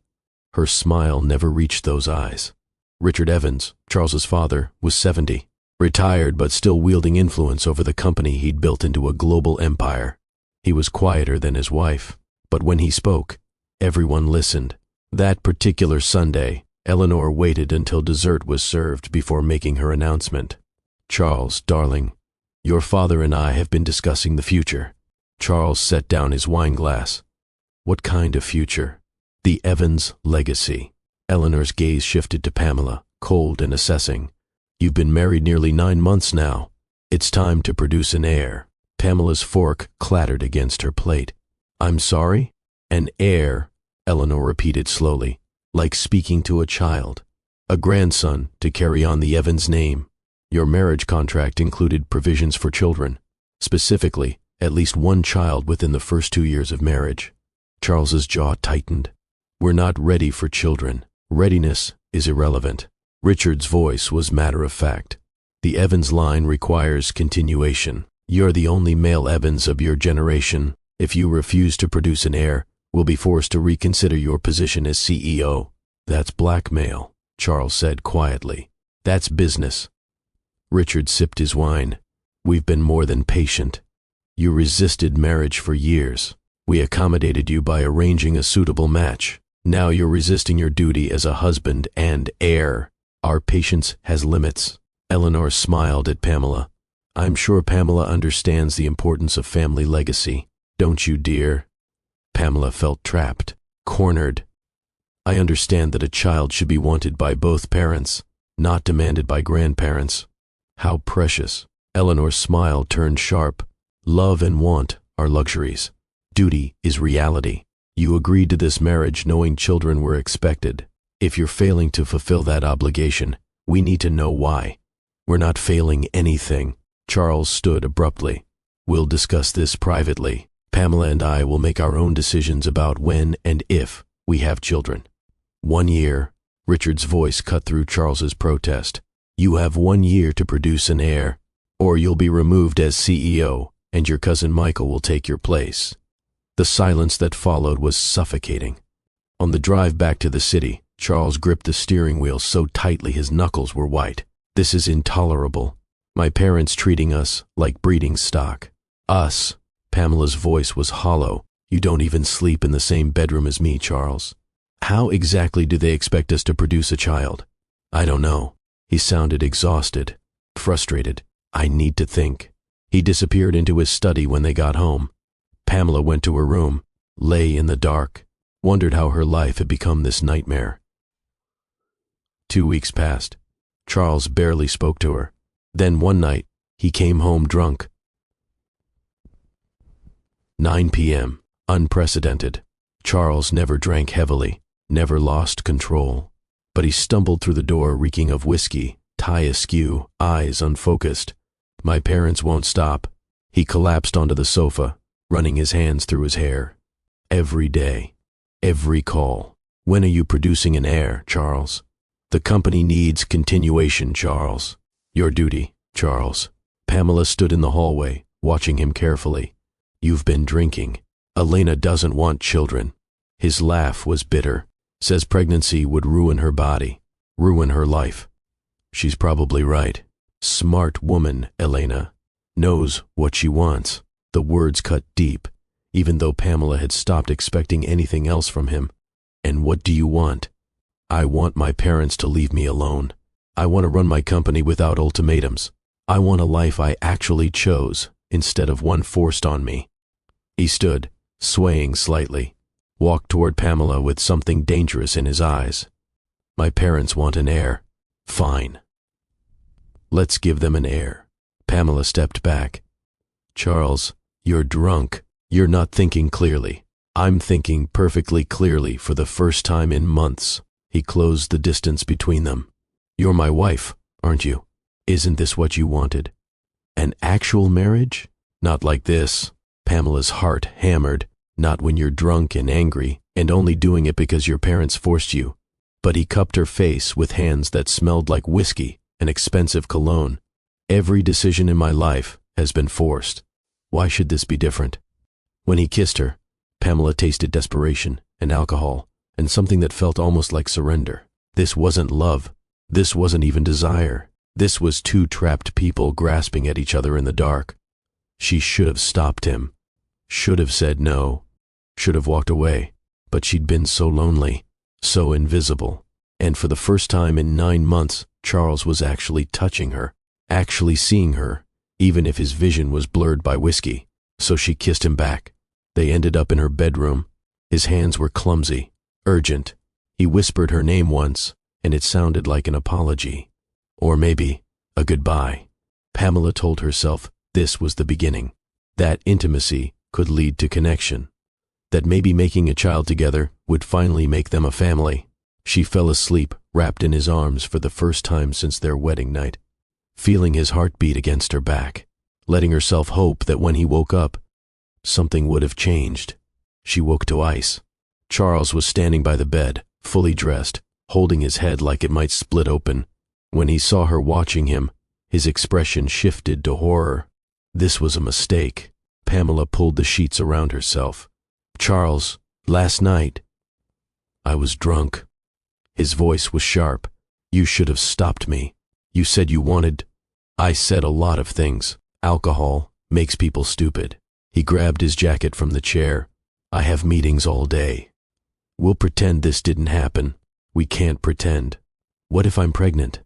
Her smile never reached those eyes. Richard Evans, Charles's father, was 70, retired but still wielding influence over the company he'd built into a global empire. He was quieter than his wife, but when he spoke, everyone listened. That particular Sunday, Eleanor waited until dessert was served before making her announcement. "Charles, darling, your father and I have been discussing the future." Charles set down his wine glass. "What kind of future?" The Evans legacy. Eleanor's gaze shifted to Pamela, cold and assessing. You've been married nearly 9 months now. It's time to produce an heir. Pamela's fork clattered against her plate. I'm sorry? An heir, Eleanor repeated slowly, like speaking to a child. A grandson to carry on the Evans name. Your marriage contract included provisions for children. Specifically, at least 1 child within the first 2 years of marriage. Charles's jaw tightened. We're not ready for children. Readiness is irrelevant. Richard's voice was matter-of-fact. The Evans line requires continuation. You're the only male Evans of your generation. If you refuse to produce an heir, we'll be forced to reconsider your position as CEO. That's blackmail, Charles said quietly. That's business. Richard sipped his wine. We've been more than patient. You resisted marriage for years. We accommodated you by arranging a suitable match. Now you're resisting your duty as a husband and heir. Our patience has limits. Eleanor smiled at Pamela. I'm sure Pamela understands the importance of family legacy. Don't you, dear? Pamela felt trapped, cornered. I understand that a child should be wanted by both parents, not demanded by grandparents. How precious. Eleanor's smile turned sharp. Love and want are luxuries. Duty is reality. You agreed to this marriage knowing children were expected. If you're failing to fulfill that obligation, we need to know why. We're not failing anything. Charles stood abruptly. We'll discuss this privately. Pamela and I will make our own decisions about when and if we have children. 1 year. Richard's voice cut through Charles's protest. You have 1 year to produce an heir, or you'll be removed as CEO, and your cousin Michael will take your place. The silence that followed was suffocating. On the drive back to the city, Charles gripped the steering wheel so tightly his knuckles were white. This is intolerable. My parents treating us like breeding stock. Us. Pamela's voice was hollow. You don't even sleep in the same bedroom as me, Charles. How exactly do they expect us to produce a child? I don't know. He sounded exhausted, frustrated. I need to think. He disappeared into his study when they got home. Pamela went to her room, lay in the dark, wondered how her life had become this nightmare. 2 weeks passed. Charles barely spoke to her. Then one night, he came home drunk. 9 p.m. Unprecedented. Charles never drank heavily, never lost control. But he stumbled through the door reeking of whiskey, tie askew, eyes unfocused. My parents won't stop. He collapsed onto the sofa, running his hands through his hair. Every day, every call. When are you producing an heir, Charles? The company needs continuation, Charles. Your duty, Charles. Pamela stood in the hallway, watching him carefully. You've been drinking. Elena doesn't want children. His laugh was bitter. Says pregnancy would ruin her body, ruin her life. She's probably right. Smart woman, Elena. Knows what she wants. The words cut deep, even though Pamela had stopped expecting anything else from him. And what do you want? I want my parents to leave me alone. I want to run my company without ultimatums. I want a life I actually chose, instead of one forced on me. He stood, swaying slightly, walked toward Pamela with something dangerous in his eyes. My parents want an heir. Fine. Let's give them an heir. Pamela stepped back. Charles, you're drunk. You're not thinking clearly. I'm thinking perfectly clearly for the first time in months. He closed the distance between them. You're my wife, aren't you? Isn't this what you wanted? An actual marriage? Not like this. Pamela's heart hammered. Not when you're drunk and angry, and only doing it because your parents forced you. But he cupped her face with hands that smelled like whiskey and expensive cologne. Every decision in my life has been forced. Why should this be different? When he kissed her, Pamela tasted desperation and alcohol and something that felt almost like surrender. This wasn't love. This wasn't even desire. This was two trapped people grasping at each other in the dark. She should have stopped him. Should have said no. Should have walked away. But she'd been so lonely, so invisible. And for the first time in 9 months, Charles was actually touching her, actually seeing her, even if his vision was blurred by whiskey. So she kissed him back. They ended up in her bedroom. His hands were clumsy, Urgent. He whispered her name once, and it sounded like an apology. Or maybe a goodbye. Pamela told herself this was the beginning. That intimacy could lead to connection. That maybe making a child together would finally make them a family. She fell asleep, wrapped in his arms for the first time since their wedding night, feeling his heartbeat against her back, letting herself hope that when he woke up, something would have changed. She woke to ice. Charles was standing by the bed, fully dressed, holding his head like it might split open. When he saw her watching him, his expression shifted to horror. This was a mistake. Pamela pulled the sheets around herself. Charles, last night, I was drunk. His voice was sharp. You should have stopped me. You said you wanted. I said a lot of things. Alcohol makes people stupid. He grabbed his jacket from the chair. I have meetings all day. We'll pretend this didn't happen. We can't pretend. What if I'm pregnant?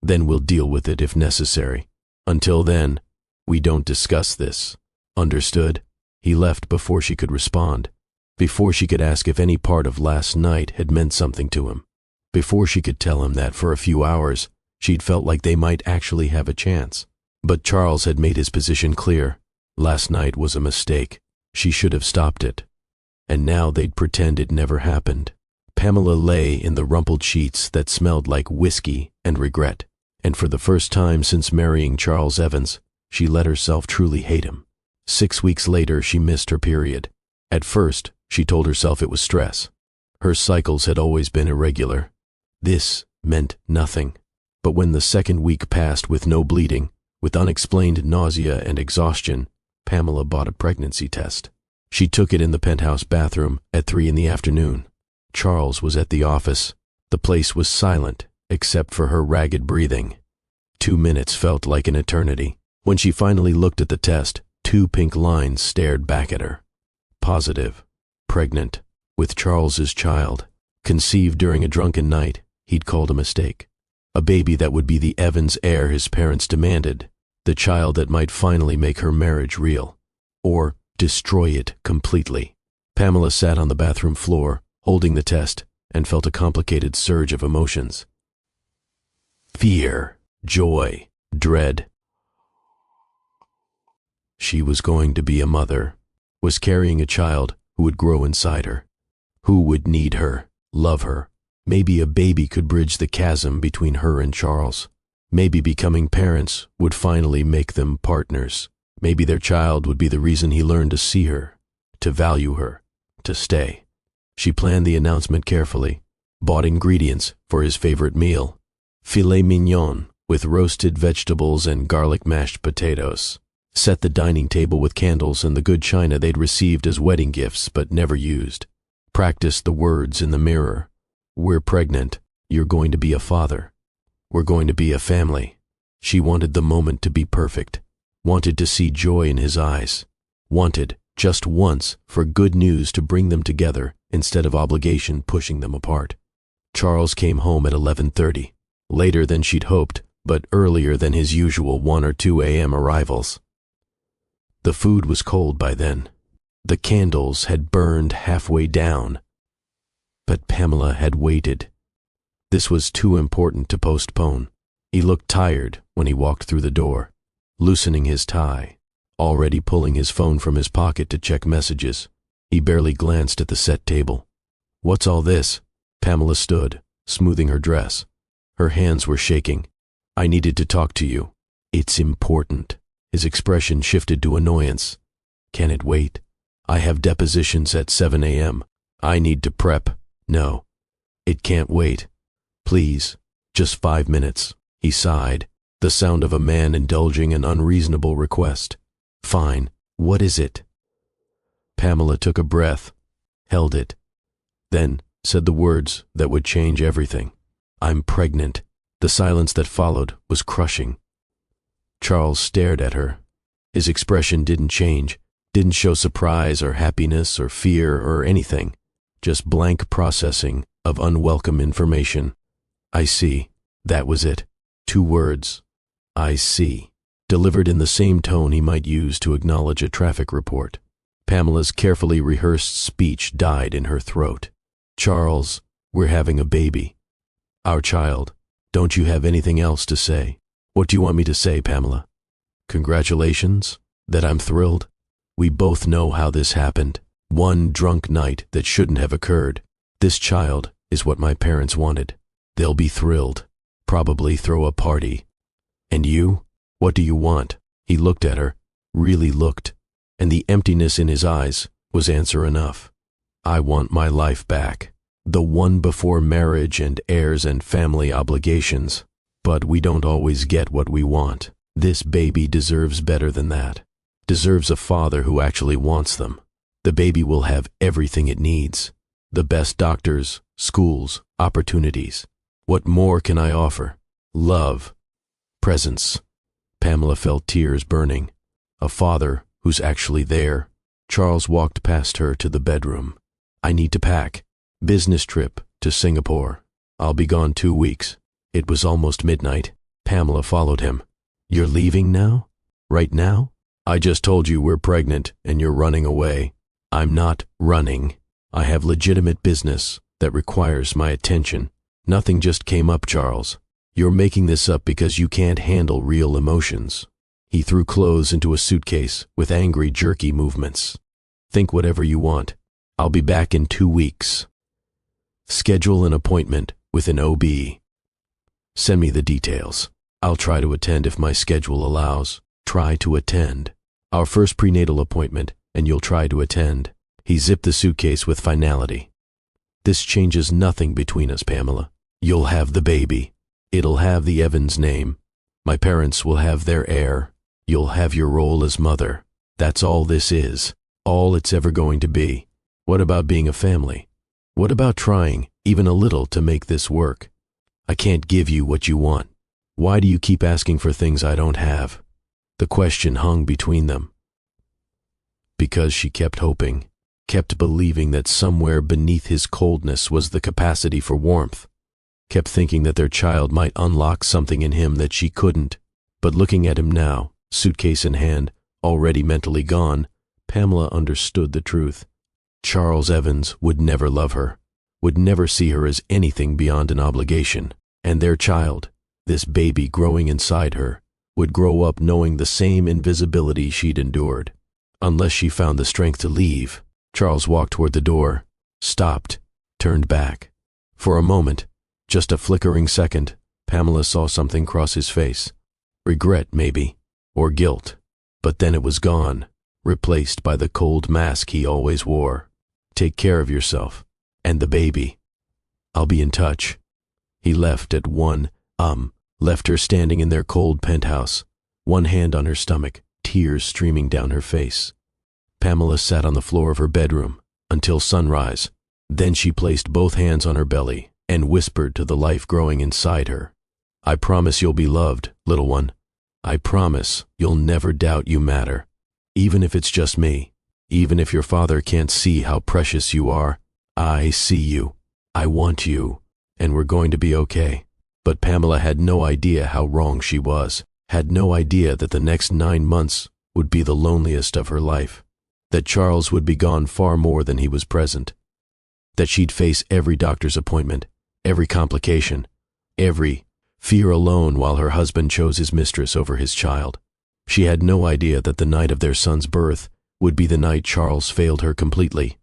Then we'll deal with it if necessary. Until then, we don't discuss this. Understood? He left before she could respond, before she could ask if any part of last night had meant something to him, before she could tell him that for a few hours she'd felt like they might actually have a chance. But Charles had made his position clear. Last night was a mistake. She should have stopped it. And now they'd pretend it never happened. Pamela lay in the rumpled sheets that smelled like whiskey and regret, and for the first time since marrying Charles Evans, she let herself truly hate him. 6 weeks later, she missed her period. At first, she told herself it was stress. Her cycles had always been irregular. This meant nothing. But when the second week passed with no bleeding, with unexplained nausea and exhaustion, Pamela bought a pregnancy test. She took it in the penthouse bathroom at 3 in the afternoon. Charles was at the office. The place was silent, except for her ragged breathing. 2 minutes felt like an eternity. When she finally looked at the test, 2 pink lines stared back at her. Positive. Pregnant. With Charles's child. Conceived during a drunken night, he'd called a mistake. A baby that would be the Evans heir his parents demanded. The child that might finally make her marriage real. Or destroy it completely. Pamela sat on the bathroom floor, holding the test, and felt a complicated surge of emotions. Fear, joy, dread. She was going to be a mother, was carrying a child who would grow inside her, who would need her, love her. Maybe a baby could bridge the chasm between her and Charles. Maybe becoming parents would finally make them partners. Maybe their child would be the reason he learned to see her, to value her, to stay. She planned the announcement carefully, bought ingredients for his favorite meal, filet mignon with roasted vegetables and garlic mashed potatoes, set the dining table with candles and the good china they'd received as wedding gifts but never used, practiced the words in the mirror. We're pregnant. You're going to be a father. We're going to be a family. She wanted the moment to be perfect, wanted to see joy in his eyes, wanted, just once, for good news to bring them together instead of obligation pushing them apart. Charles came home at 11:30, later than she'd hoped, but earlier than his usual 1 or 2 a.m. arrivals. The food was cold by then. The candles had burned halfway down. But Pamela had waited. This was too important to postpone. He looked tired when he walked through the door, loosening his tie, already pulling his phone from his pocket to check messages. He barely glanced at the set table. What's all this? Pamela stood, smoothing her dress. Her hands were shaking. I needed to talk to you. It's important. His expression shifted to annoyance. Can it wait? I have depositions at 7 a.m. I need to prep. No, it can't wait. Please, just 5 minutes. He sighed, the sound of a man indulging an unreasonable request. Fine, what is it? Pamela took a breath, held it, then said the words that would change everything. I'm pregnant. The silence that followed was crushing. Charles stared at her. His expression didn't change, didn't show surprise or happiness or fear or anything. Just blank processing of unwelcome information. I see. That was it. 2 words. I see. Delivered in the same tone he might use to acknowledge a traffic report. Pamela's carefully rehearsed speech died in her throat. Charles, we're having a baby. Our child. Don't you have anything else to say? What do you want me to say, Pamela? Congratulations? That I'm thrilled? We both know how this happened. One drunk night that shouldn't have occurred. This child is what my parents wanted. They'll be thrilled. Probably throw a party. And you? What do you want? He looked at her, really looked, and the emptiness in his eyes was answer enough. I want my life back. The one before marriage and heirs and family obligations. But we don't always get what we want. This baby deserves better than that. Deserves a father who actually wants them. The baby will have everything it needs. The best doctors, schools, opportunities. What more can I offer? Love. Presence. Pamela felt tears burning. A father who's actually there. Charles walked past her to the bedroom. I need to pack. Business trip to Singapore. I'll be gone 2 weeks. It was almost midnight. Pamela followed him. You're leaving now? Right now? I just told you we're pregnant and you're running away. I'm not running. I have legitimate business that requires my attention. Nothing just came up, Charles. You're making this up because you can't handle real emotions. He threw clothes into a suitcase with angry, jerky movements. Think whatever you want. I'll be back in 2 weeks. Schedule an appointment with an OB. Send me the details. I'll try to attend if my schedule allows. Try to attend. Our first prenatal appointment, and you'll try to attend. He zipped the suitcase with finality. This changes nothing between us, Pamela. You'll have the baby. It'll have the Evans name. My parents will have their heir. You'll have your role as mother. That's all this is. All it's ever going to be. What about being a family? What about trying, even a little, to make this work? I can't give you what you want. Why do you keep asking for things I don't have? The question hung between them. Because she kept hoping, kept believing that somewhere beneath his coldness was the capacity for warmth, kept thinking that their child might unlock something in him that she couldn't. But looking at him now, suitcase in hand, already mentally gone, Pamela understood the truth. Charles Evans would never love her, would never see her as anything beyond an obligation, and their child, this baby growing inside her, would grow up knowing the same invisibility she'd endured. Unless she found the strength to leave. Charles walked toward the door, stopped, turned back. For a moment, just a flickering second, Pamela saw something cross his face. Regret, maybe, or guilt. But then it was gone, replaced by the cold mask he always wore. Take care of yourself. And the baby. I'll be in touch. He left at left her standing in their cold penthouse, one hand on her stomach, tears streaming down her face. Pamela sat on the floor of her bedroom until sunrise. Then she placed both hands on her belly and whispered to the life growing inside her. I promise you'll be loved, little one. I promise you'll never doubt you matter. Even if it's just me, even if your father can't see how precious you are, I see you. I want you, and we're going to be okay. But Pamela had no idea how wrong she was, had no idea that the next 9 months would be the loneliest of her life, that Charles would be gone far more than he was present, that she'd face every doctor's appointment, every complication, every fear alone while her husband chose his mistress over his child. She had no idea that the night of their son's birth would be the night Charles failed her completely,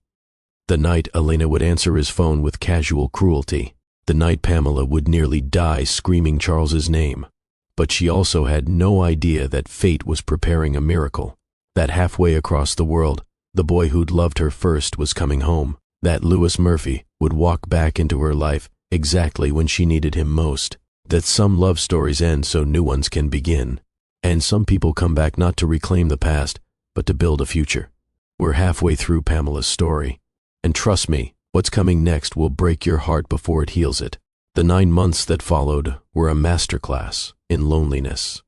the night Elena would answer his phone with casual cruelty, the night Pamela would nearly die screaming Charles's name. But she also had no idea that fate was preparing a miracle, that halfway across the world, the boy who'd loved her first was coming home, that Lewis Murphy would walk back into her life exactly when she needed him most, that some love stories end so new ones can begin, and some people come back not to reclaim the past, but to build a future. We're halfway through Pamela's story, and trust me, what's coming next will break your heart before it heals it. The 9 months that followed were a masterclass in loneliness.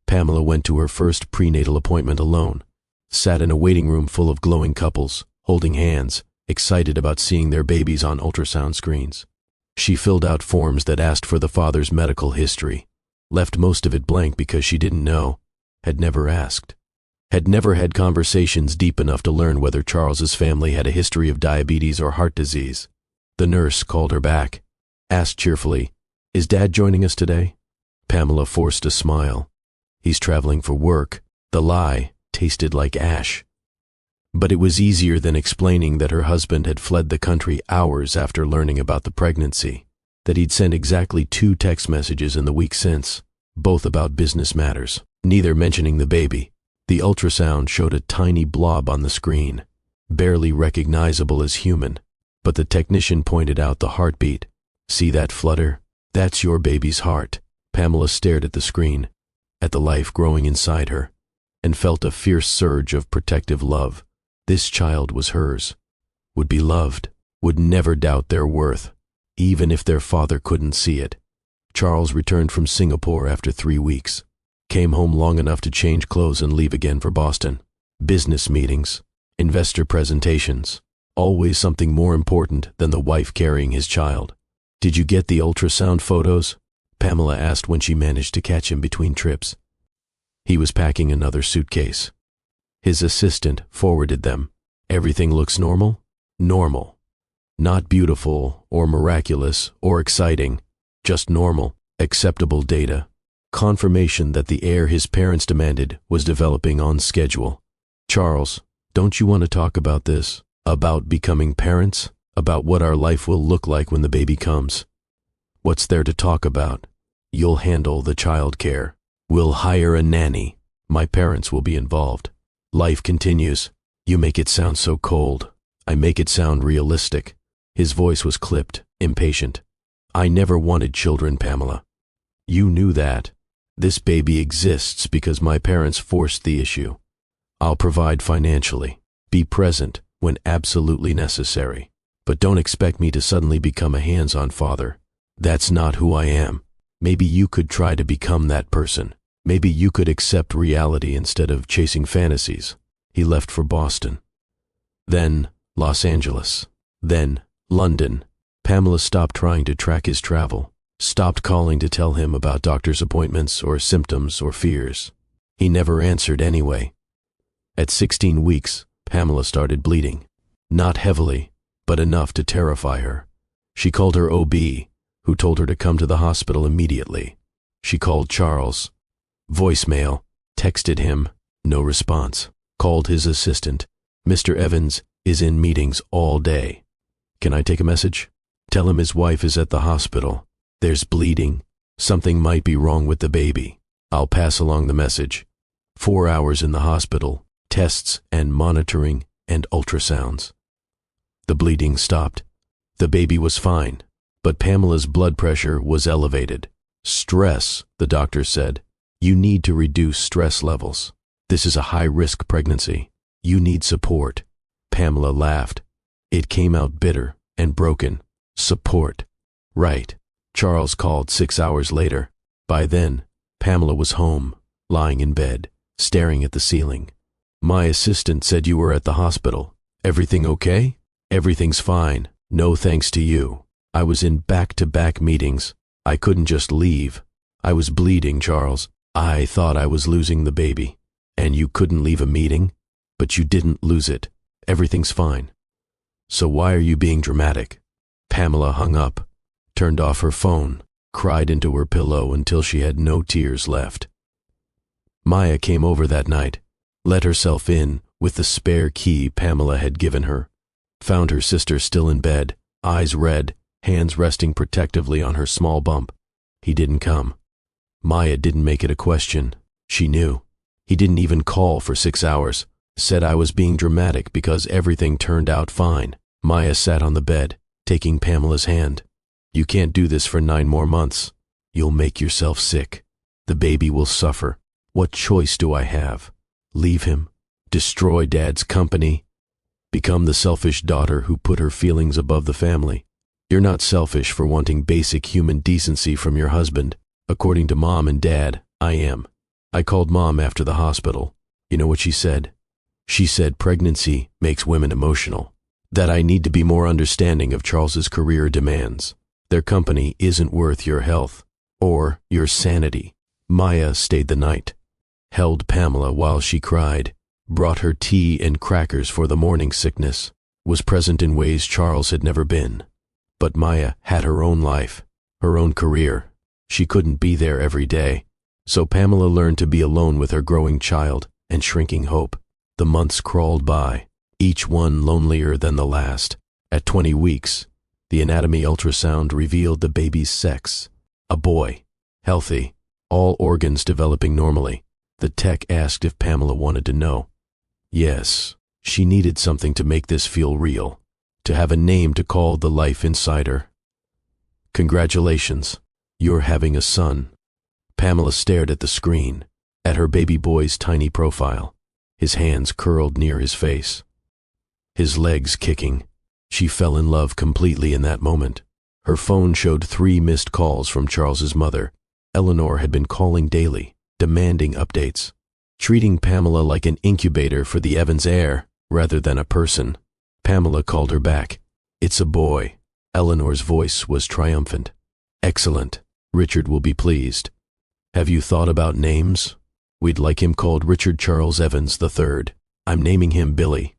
Pamela went to her first prenatal appointment alone, sat in a waiting room full of glowing couples, holding hands, excited about seeing their babies on ultrasound screens. She filled out forms that asked for the father's medical history, left most of it blank because she didn't know, had never asked, had never had conversations deep enough to learn whether Charles's family had a history of diabetes or heart disease. The nurse called her back, asked cheerfully, "Is Dad joining us today?" Pamela forced a smile. "He's traveling for work." The lie tasted like ash. But it was easier than explaining that her husband had fled the country hours after learning about the pregnancy, that he'd sent exactly 2 text messages in the week since, both about business matters, neither mentioning the baby. The ultrasound showed a tiny blob on the screen, barely recognizable as human, but the technician pointed out the heartbeat. "See that flutter? That's your baby's heart." Pamela stared at the screen, at the life growing inside her, and felt a fierce surge of protective love. This child was hers, would be loved, would never doubt their worth, even if their father couldn't see it. Charles returned from Singapore after 3 weeks, came home long enough to change clothes and leave again for Boston. Business meetings, investor presentations, always something more important than the wife carrying his child. "Did you get the ultrasound photos?" Pamela asked when she managed to catch him between trips. He was packing another suitcase. His assistant forwarded them. "Everything looks normal?" Normal. Not beautiful or miraculous or exciting, just normal, acceptable data. Confirmation that the heir his parents demanded was developing on schedule. "Charles, don't you want to talk about this? About becoming parents? About what our life will look like when the baby comes?" "What's there to talk about? You'll handle the child care. We'll hire a nanny. My parents will be involved. Life continues." "You make it sound so cold." "I make it sound realistic." His voice was clipped, impatient. "I never wanted children, Pamela. You knew that. This baby exists because my parents forced the issue. I'll provide financially, be present when absolutely necessary. But don't expect me to suddenly become a hands-on father. That's not who I am. Maybe you could try to become that person. Maybe you could accept reality instead of chasing fantasies." He left for Boston. Then Los Angeles. Then London. Pamela stopped trying to track his travel, stopped calling to tell him about doctor's appointments or symptoms or fears. He never answered anyway. At 16 weeks, Pamela started bleeding. Not heavily, but enough to terrify her. She called her OB, who told her to come to the hospital immediately. She called Charles. Voicemail. Texted him. No response. Called his assistant. "Mr. Evans is in meetings all day. Can I take a message? Tell him his wife is at the hospital. There's bleeding. Something might be wrong with the baby. I'll pass along the message." 4 hours in the hospital, tests and monitoring and ultrasounds. The bleeding stopped. The baby was fine, but Pamela's blood pressure was elevated. "Stress," the doctor said. "You need to reduce stress levels. This is a high-risk pregnancy. You need support." Pamela laughed. It came out bitter and broken. Support. Right. Charles called 6 hours later. By then, Pamela was home, lying in bed, staring at the ceiling. "My assistant said you were at the hospital. Everything okay?" "Everything's fine. No thanks to you. I was in back-to-back meetings. I couldn't just leave. I was bleeding, Charles. I thought I was losing the baby. And you couldn't leave a meeting? But you didn't lose it. Everything's fine. So why are you being dramatic?" Pamela hung up, turned off her phone, cried into her pillow until she had no tears left. Maya came over that night, let herself in with the spare key Pamela had given her, found her sister still in bed, eyes red, hands resting protectively on her small bump. He didn't come. Maya didn't make it a question. She knew. He didn't even call for 6 hours. Said I was being dramatic because everything turned out fine. Maya sat on the bed, taking Pamela's hand. "You can't do this for 9 more months. You'll make yourself sick. The baby will suffer. What choice do I have? Leave him? Destroy Dad's company? Become the selfish daughter who put her feelings above the family? You're not selfish for wanting basic human decency from your husband. According to Mom and Dad, I am." I called Mom after the hospital. You know what she said? She said pregnancy makes women emotional. That I need to be more understanding of Charles's career demands. Their company isn't worth your health or your sanity. Maya stayed the night, held Pamela while she cried, brought her tea and crackers for the morning sickness, was present in ways Charles had never been. But Maya had her own life, her own career. She couldn't be there every day. So Pamela learned to be alone with her growing child and shrinking hope. The months crawled by, each one lonelier than the last. At 20 weeks, the anatomy ultrasound revealed the baby's sex. A boy, healthy, all organs developing normally. The tech asked if Pamela wanted to know. Yes, she needed something to make this feel real, to have a name to call the life inside her. Congratulations, you're having a son. Pamela stared at the screen, at her baby boy's tiny profile, his hands curled near his face, his legs kicking. She fell in love completely in that moment. Her phone showed 3 missed calls from Charles's mother. Eleanor had been calling daily, demanding updates, treating Pamela like an incubator for the Evans heir rather than a person. Pamela called her back. It's a boy. Eleanor's voice was triumphant. Excellent. Richard will be pleased. Have you thought about names? We'd like him called Richard Charles Evans III. I'm naming him Billy.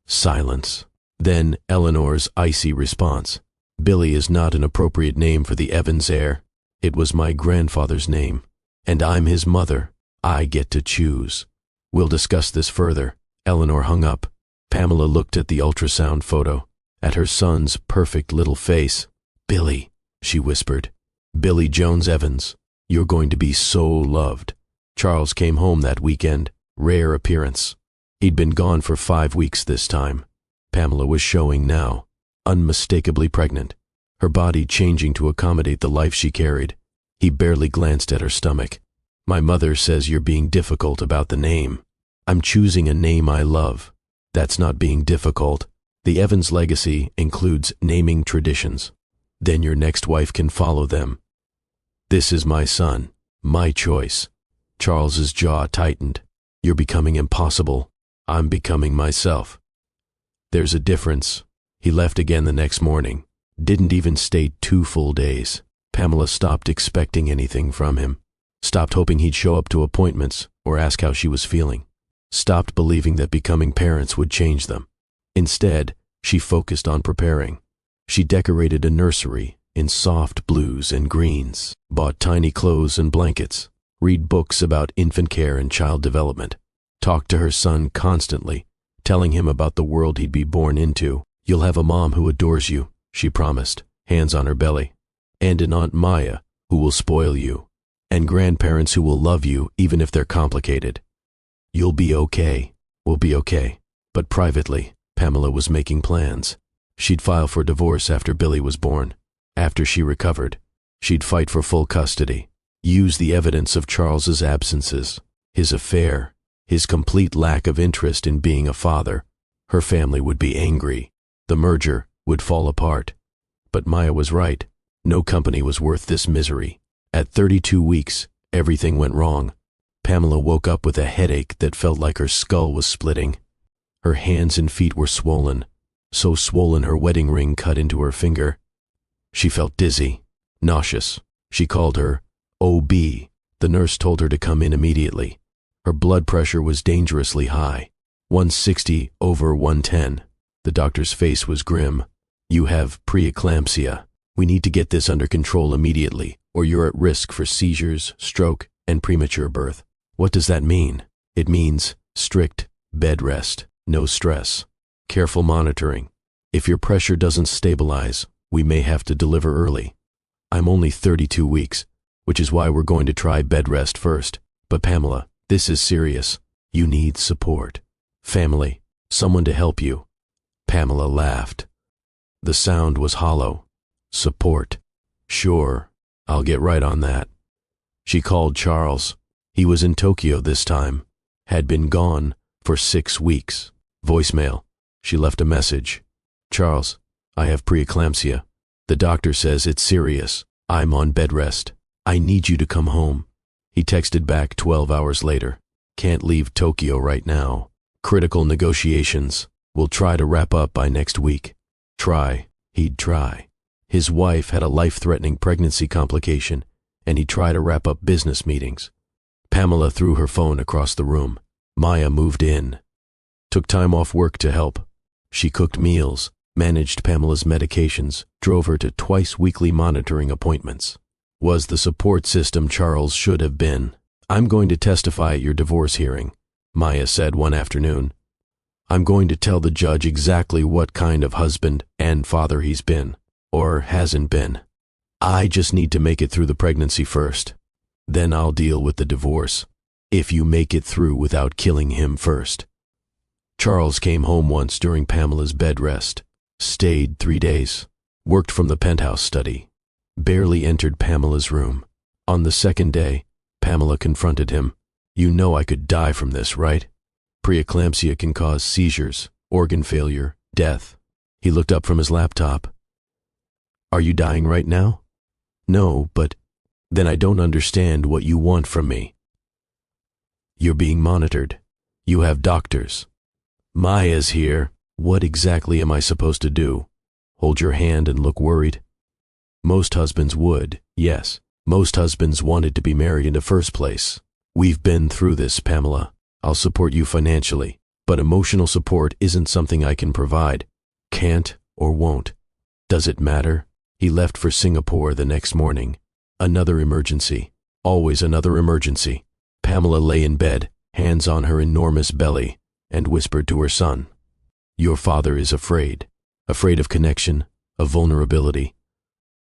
Silence. Then Eleanor's icy response. Billy is not an appropriate name for the Evans heir. It was my grandfather's name, and I'm his mother. I get to choose. We'll discuss this further. Eleanor hung up. Pamela looked at the ultrasound photo, at her son's perfect little face. Billy, she whispered. Billy Jones Evans. You're going to be so loved. Charles came home that weekend, rare appearance. He'd been gone for 5 weeks this time. Pamela was showing now, unmistakably pregnant, her body changing to accommodate the life she carried. He barely glanced at her stomach. My mother says you're being difficult about the name. I'm choosing a name I love. That's not being difficult. The Evans legacy includes naming traditions. Then your next wife can follow them. This is my son, my choice. Charles's jaw tightened. You're becoming impossible. I'm becoming myself. There's a difference. He left again the next morning. Didn't even stay 2 full days. Pamela stopped expecting anything from him. Stopped hoping he'd show up to appointments or ask how she was feeling. Stopped believing that becoming parents would change them. Instead, she focused on preparing. She decorated a nursery in soft blues and greens, bought tiny clothes and blankets, read books about infant care and child development, talked to her son constantly, telling him about the world he'd be born into. You'll have a mom who adores you, she promised, hands on her belly, and an Aunt Maya who will spoil you, and grandparents who will love you even if they're complicated. You'll be okay. We'll be okay. But privately, Pamela was making plans. She'd file for divorce after Billy was born. After she recovered, she'd fight for full custody, use the evidence of Charles's absences, his affair, his complete lack of interest in being a father. Her family would be angry. The merger would fall apart. But Maya was right. No company was worth this misery. At 32 weeks, everything went wrong. Pamela woke up with a headache that felt like her skull was splitting. Her hands and feet were swollen, so swollen her wedding ring cut into her finger. She felt dizzy, nauseous. She called her OB. The nurse told her to come in immediately. Her blood pressure was dangerously high, 160 over 110. The doctor's face was grim. You have preeclampsia. We need to get this under control immediately, or you're at risk for seizures, stroke, and premature birth. What does that mean? It means strict bed rest, no stress, careful monitoring. If your pressure doesn't stabilize, we may have to deliver early. I'm only 32 weeks, which is why we're going to try bed rest first. But Pamela, this is serious. You need support. Family, someone to help you. Pamela laughed. The sound was hollow. Support. Sure, I'll get right on that. She called Charles. He was in Tokyo this time. Had been gone for 6 weeks. Voicemail. She left a message. Charles, I have preeclampsia. The doctor says it's serious. I'm on bed rest. I need you to come home. He texted back 12 hours later. Can't leave Tokyo right now. Critical negotiations. We'll try to wrap up by next week. Try. He'd try. His wife had a life-threatening pregnancy complication, and he'd try to wrap up business meetings. Pamela threw her phone across the room. Maya moved in. Took time off work to help. She cooked meals, managed Pamela's medications, drove her to twice-weekly monitoring appointments. Was the support system Charles should have been. "I'm going to testify at your divorce hearing," Maya said one afternoon. "I'm going to tell the judge exactly what kind of husband and father he's been, or hasn't been. I just need to make it through the pregnancy first. Then I'll deal with the divorce, if you make it through without killing him first." Charles came home once during Pamela's bed rest, stayed 3 days, worked from the penthouse study, barely entered Pamela's room. On the second day, Pamela confronted him. "You know I could die from this, right? Preeclampsia can cause seizures, organ failure, death." He looked up from his laptop. "Are you dying right now?" "No, but..." "Then I don't understand what you want from me." "You're being monitored. You have doctors. Maya's here. What exactly am I supposed to do? Hold your hand and look worried?" Most husbands would, yes. Most husbands wanted to be married in the first place. "We've been through this, Pamela. I'll support you financially, but emotional support isn't something I can provide. Can't or won't. Does it matter?" He left for Singapore the next morning. Another emergency. Always another emergency. Pamela lay in bed, hands on her enormous belly, and whispered to her son, "Your father is afraid. Afraid of connection, of vulnerability,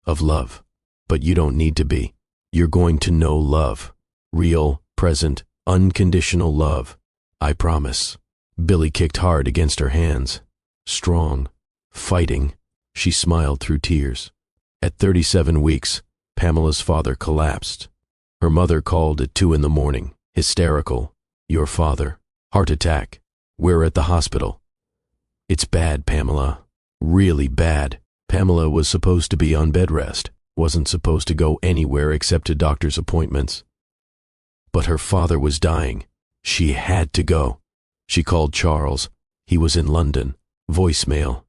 of love. But you don't need to be. You're going to know love. Real, present, unconditional love. I promise." Billy kicked hard against her hands. Strong. Fighting. She smiled through tears. At 37 weeks, Pamela's father collapsed. Her mother called at 2 a.m, hysterical. "Your father. Heart attack. We're at the hospital." "It's bad, Pamela. Really bad." Pamela was supposed to be on bed rest, wasn't supposed to go anywhere except to doctor's appointments. But her father was dying. She had to go. She called Charles. He was in London. Voicemail.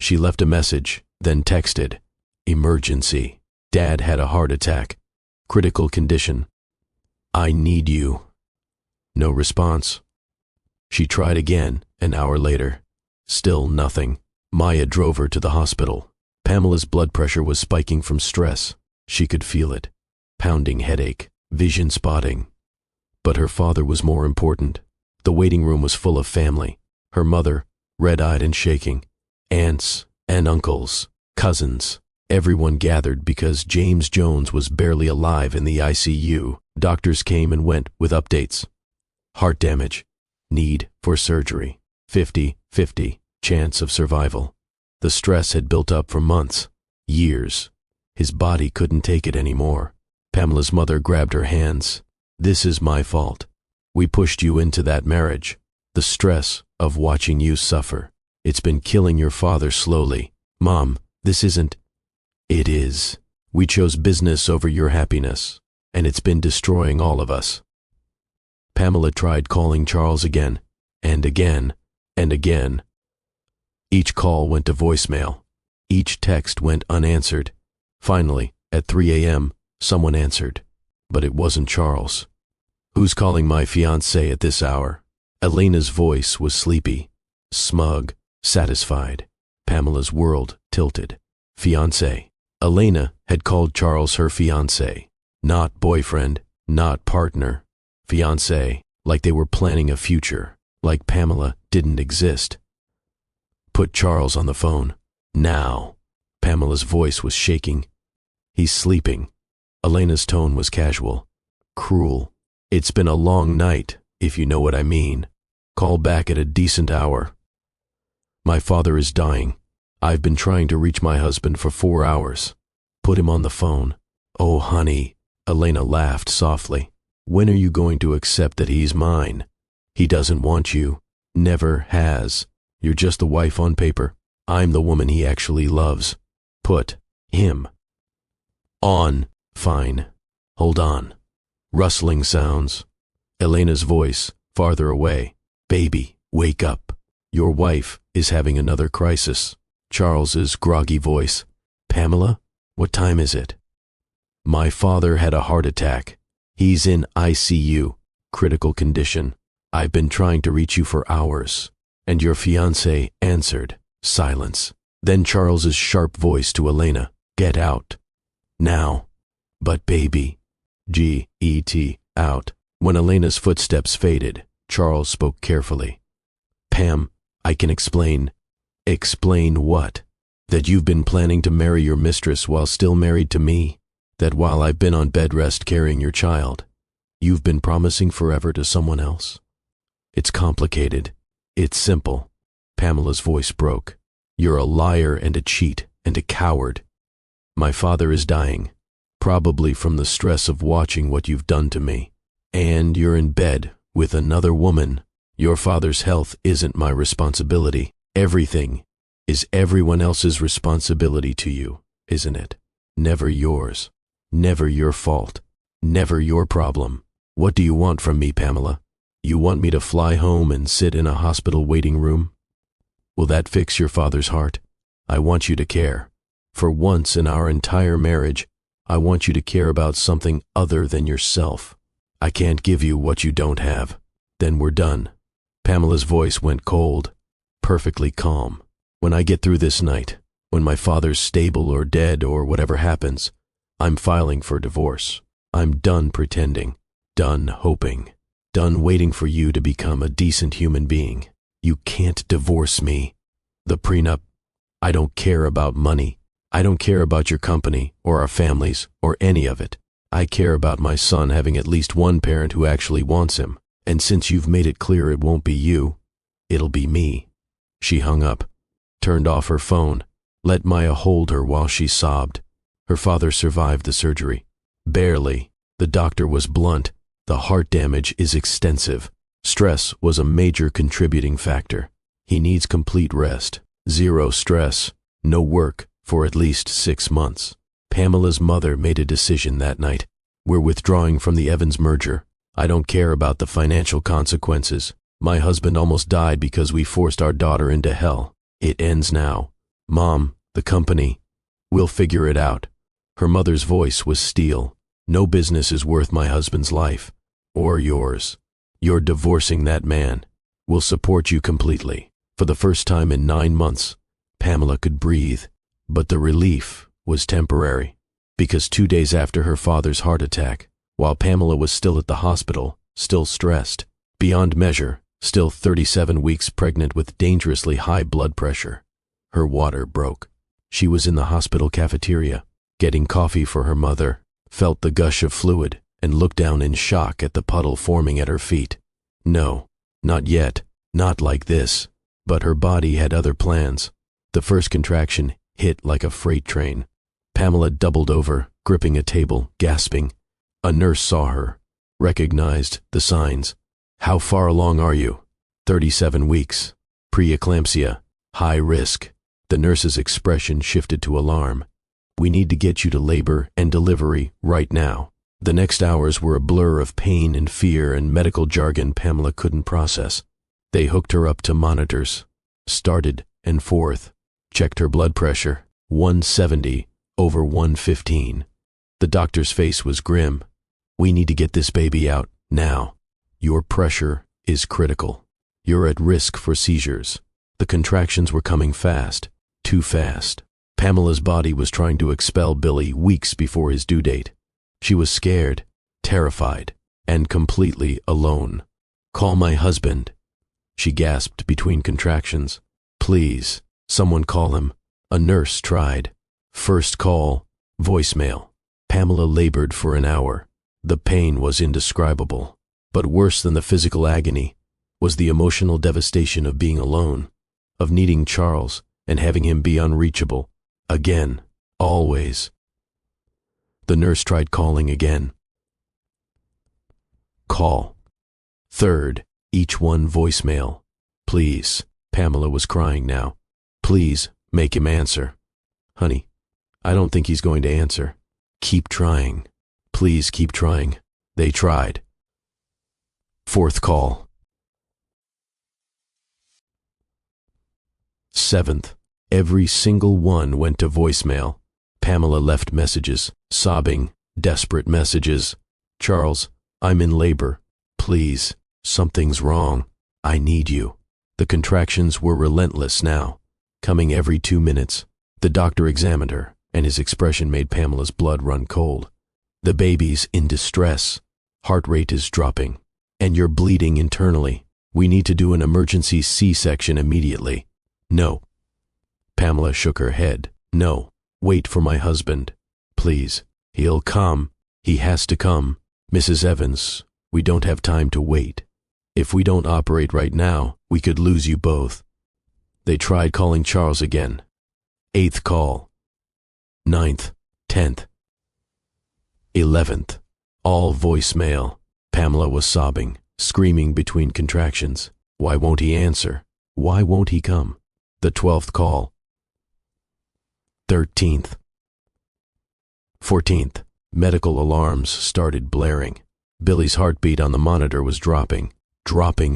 She left a message, then texted, "Emergency. Dad had a heart attack. Critical condition. I need you." No response. She tried again an hour later. Still nothing. Maya drove her to the hospital. Pamela's blood pressure was spiking from stress. She could feel it. Pounding headache, vision spotting. But her father was more important. The waiting room was full of family. Her mother, red-eyed and shaking. Aunts and uncles, cousins. Everyone gathered because James Jones was barely alive in the ICU. Doctors came and went with updates. Heart damage. Need for surgery. 50-50 chance of survival. The stress had built up for months, years. His body couldn't take it anymore. Pamela's mother grabbed her hands. "This is my fault. We pushed you into that marriage. The stress of watching you suffer. It's been killing your father slowly. Mom, this isn't..." "It is. We chose business over your happiness, and it's been destroying all of us." Pamela tried calling Charles again, and again, and again. Each call went to voicemail. Each text went unanswered. Finally, at 3 a.m., someone answered. But it wasn't Charles. "Who's calling my fiancé at this hour?" Elena's voice was sleepy, smug, satisfied. Pamela's world tilted. Fiancé. Elena had called Charles her fiancé. Not boyfriend, not partner. Fiancé, like they were planning a future, like Pamela didn't exist. "Put Charles on the phone. Now." Pamela's voice was shaking. "He's sleeping." Elena's tone was casual, cruel. "It's been a long night, if you know what I mean. Call back at a decent hour." "My father is dying. I've been trying to reach my husband for 4 hours. Put him on the phone." "Oh, honey." Elena laughed softly. "When are you going to accept that he's mine? He doesn't want you. Never has. You're just the wife on paper. I'm the woman he actually loves. Put him on." "Fine. Hold on." Rustling sounds. Elena's voice, farther away. "Baby, wake up. Your wife is having another crisis." Charles's groggy voice. "Pamela, what time is it?" "My father had a heart attack. He's in ICU, critical condition. I've been trying to reach you for hours." And your fiancé answered. Silence. Then Charles's sharp voice to Elena, "Get out. Now." "But baby." "Get out." When Elena's footsteps faded, Charles spoke carefully. "Pam, I can explain." "Explain what?" "That you've been planning to marry your mistress while still married to me. That while I've been on bed rest carrying your child, you've been promising forever to someone else." "It's complicated. It's simple." Pamela's voice broke. "You're a liar and a cheat and a coward. My father is dying, probably from the stress of watching what you've done to me. And you're in bed with another woman. Your father's health isn't my responsibility. Everything is everyone else's responsibility to you, isn't it? Never yours. Never your fault. Never your problem. What do you want from me, Pamela? You want me to fly home and sit in a hospital waiting room? Will that fix your father's heart? I want you to care. For once in our entire marriage, I want you to care about something other than yourself. I can't give you what you don't have. Then we're done." Pamela's voice went cold, perfectly calm. "When I get through this night, when my father's stable or dead or whatever happens, I'm filing for divorce. I'm done pretending, done hoping, done waiting for you to become a decent human being. You can't divorce me. The prenup, I don't care about money. I don't care about your company or our families or any of it. I care about my son having at least one parent who actually wants him. And since you've made it clear it won't be you, it'll be me." She hung up, turned off her phone, let Maya hold her while she sobbed. Her father survived the surgery. Barely. The doctor was blunt. The heart damage is extensive. Stress was a major contributing factor. He needs complete rest. Zero stress. No work for at least 6 months. Pamela's mother made a decision that night. "We're withdrawing from the Evans merger. I don't care about the financial consequences. My husband almost died because we forced our daughter into hell. It ends now. Mom, the company, we'll figure it out." Her mother's voice was steel. "No business is worth my husband's life. Or yours. You're divorcing that man. We'll support you completely." For the first time in 9 months, Pamela could breathe. But the relief was temporary, because 2 days after her father's heart attack, while Pamela was still at the hospital, still stressed, beyond measure, still 37 weeks pregnant with dangerously high blood pressure, her water broke. She was in the hospital cafeteria, getting coffee for her mother, felt the gush of fluid, and looked down in shock at the puddle forming at her feet. No, not yet, not like this. But her body had other plans. The first contraction hit like a freight train. Pamela doubled over, gripping a table, gasping. A nurse saw her, recognized the signs. "How far along are you?" 37 weeks. Preeclampsia. High risk." The nurse's expression shifted to alarm. "We need to get you to labor and delivery right now." The next hours were a blur of pain and fear and medical jargon Pamela couldn't process. They hooked her up to monitors, started and forth, checked her blood pressure, 170 over 115. The doctor's face was grim. "We need to get this baby out, now. Your pressure is critical. You're at risk for seizures." The contractions were coming fast, too fast. Pamela's body was trying to expel Billy weeks before his due date. She was scared, terrified, and completely alone. "Call my husband," she gasped between contractions. "Please, someone call him." A nurse tried. First call, voicemail. Pamela labored for an hour. The pain was indescribable. But worse than the physical agony was the emotional devastation of being alone, of needing Charles and having him be unreachable. Again, always. The nurse tried calling again. Call. Third, each one voicemail. "Please," Pamela was crying now. "Please, make him answer." "Honey, I don't think he's going to answer." "Keep trying. Please keep trying." They tried. Fourth call. Seventh, every single one went to voicemail. Pamela left messages, sobbing, desperate messages. "Charles, I'm in labor. Please, something's wrong. I need you." The contractions were relentless now. coming every 2 minutes. The doctor examined her, and his expression made Pamela's blood run cold. The baby's in distress. Heart rate is dropping. And you're bleeding internally. We need to do an emergency C-section immediately. No. Pamela shook her head. No. Wait for my husband. Please. He'll come. He has to come. Mrs. Evans, we don't have time to wait. If we don't operate right now, we could lose you both. They tried calling Charles again. 8th call. 9th, 10th, 11th. All voicemail. Pamela was sobbing, screaming between contractions. Why won't he answer? Why won't he come? The 12th call. 13th. 14th. Medical alarms started blaring. Billy's heartbeat on the monitor was dropping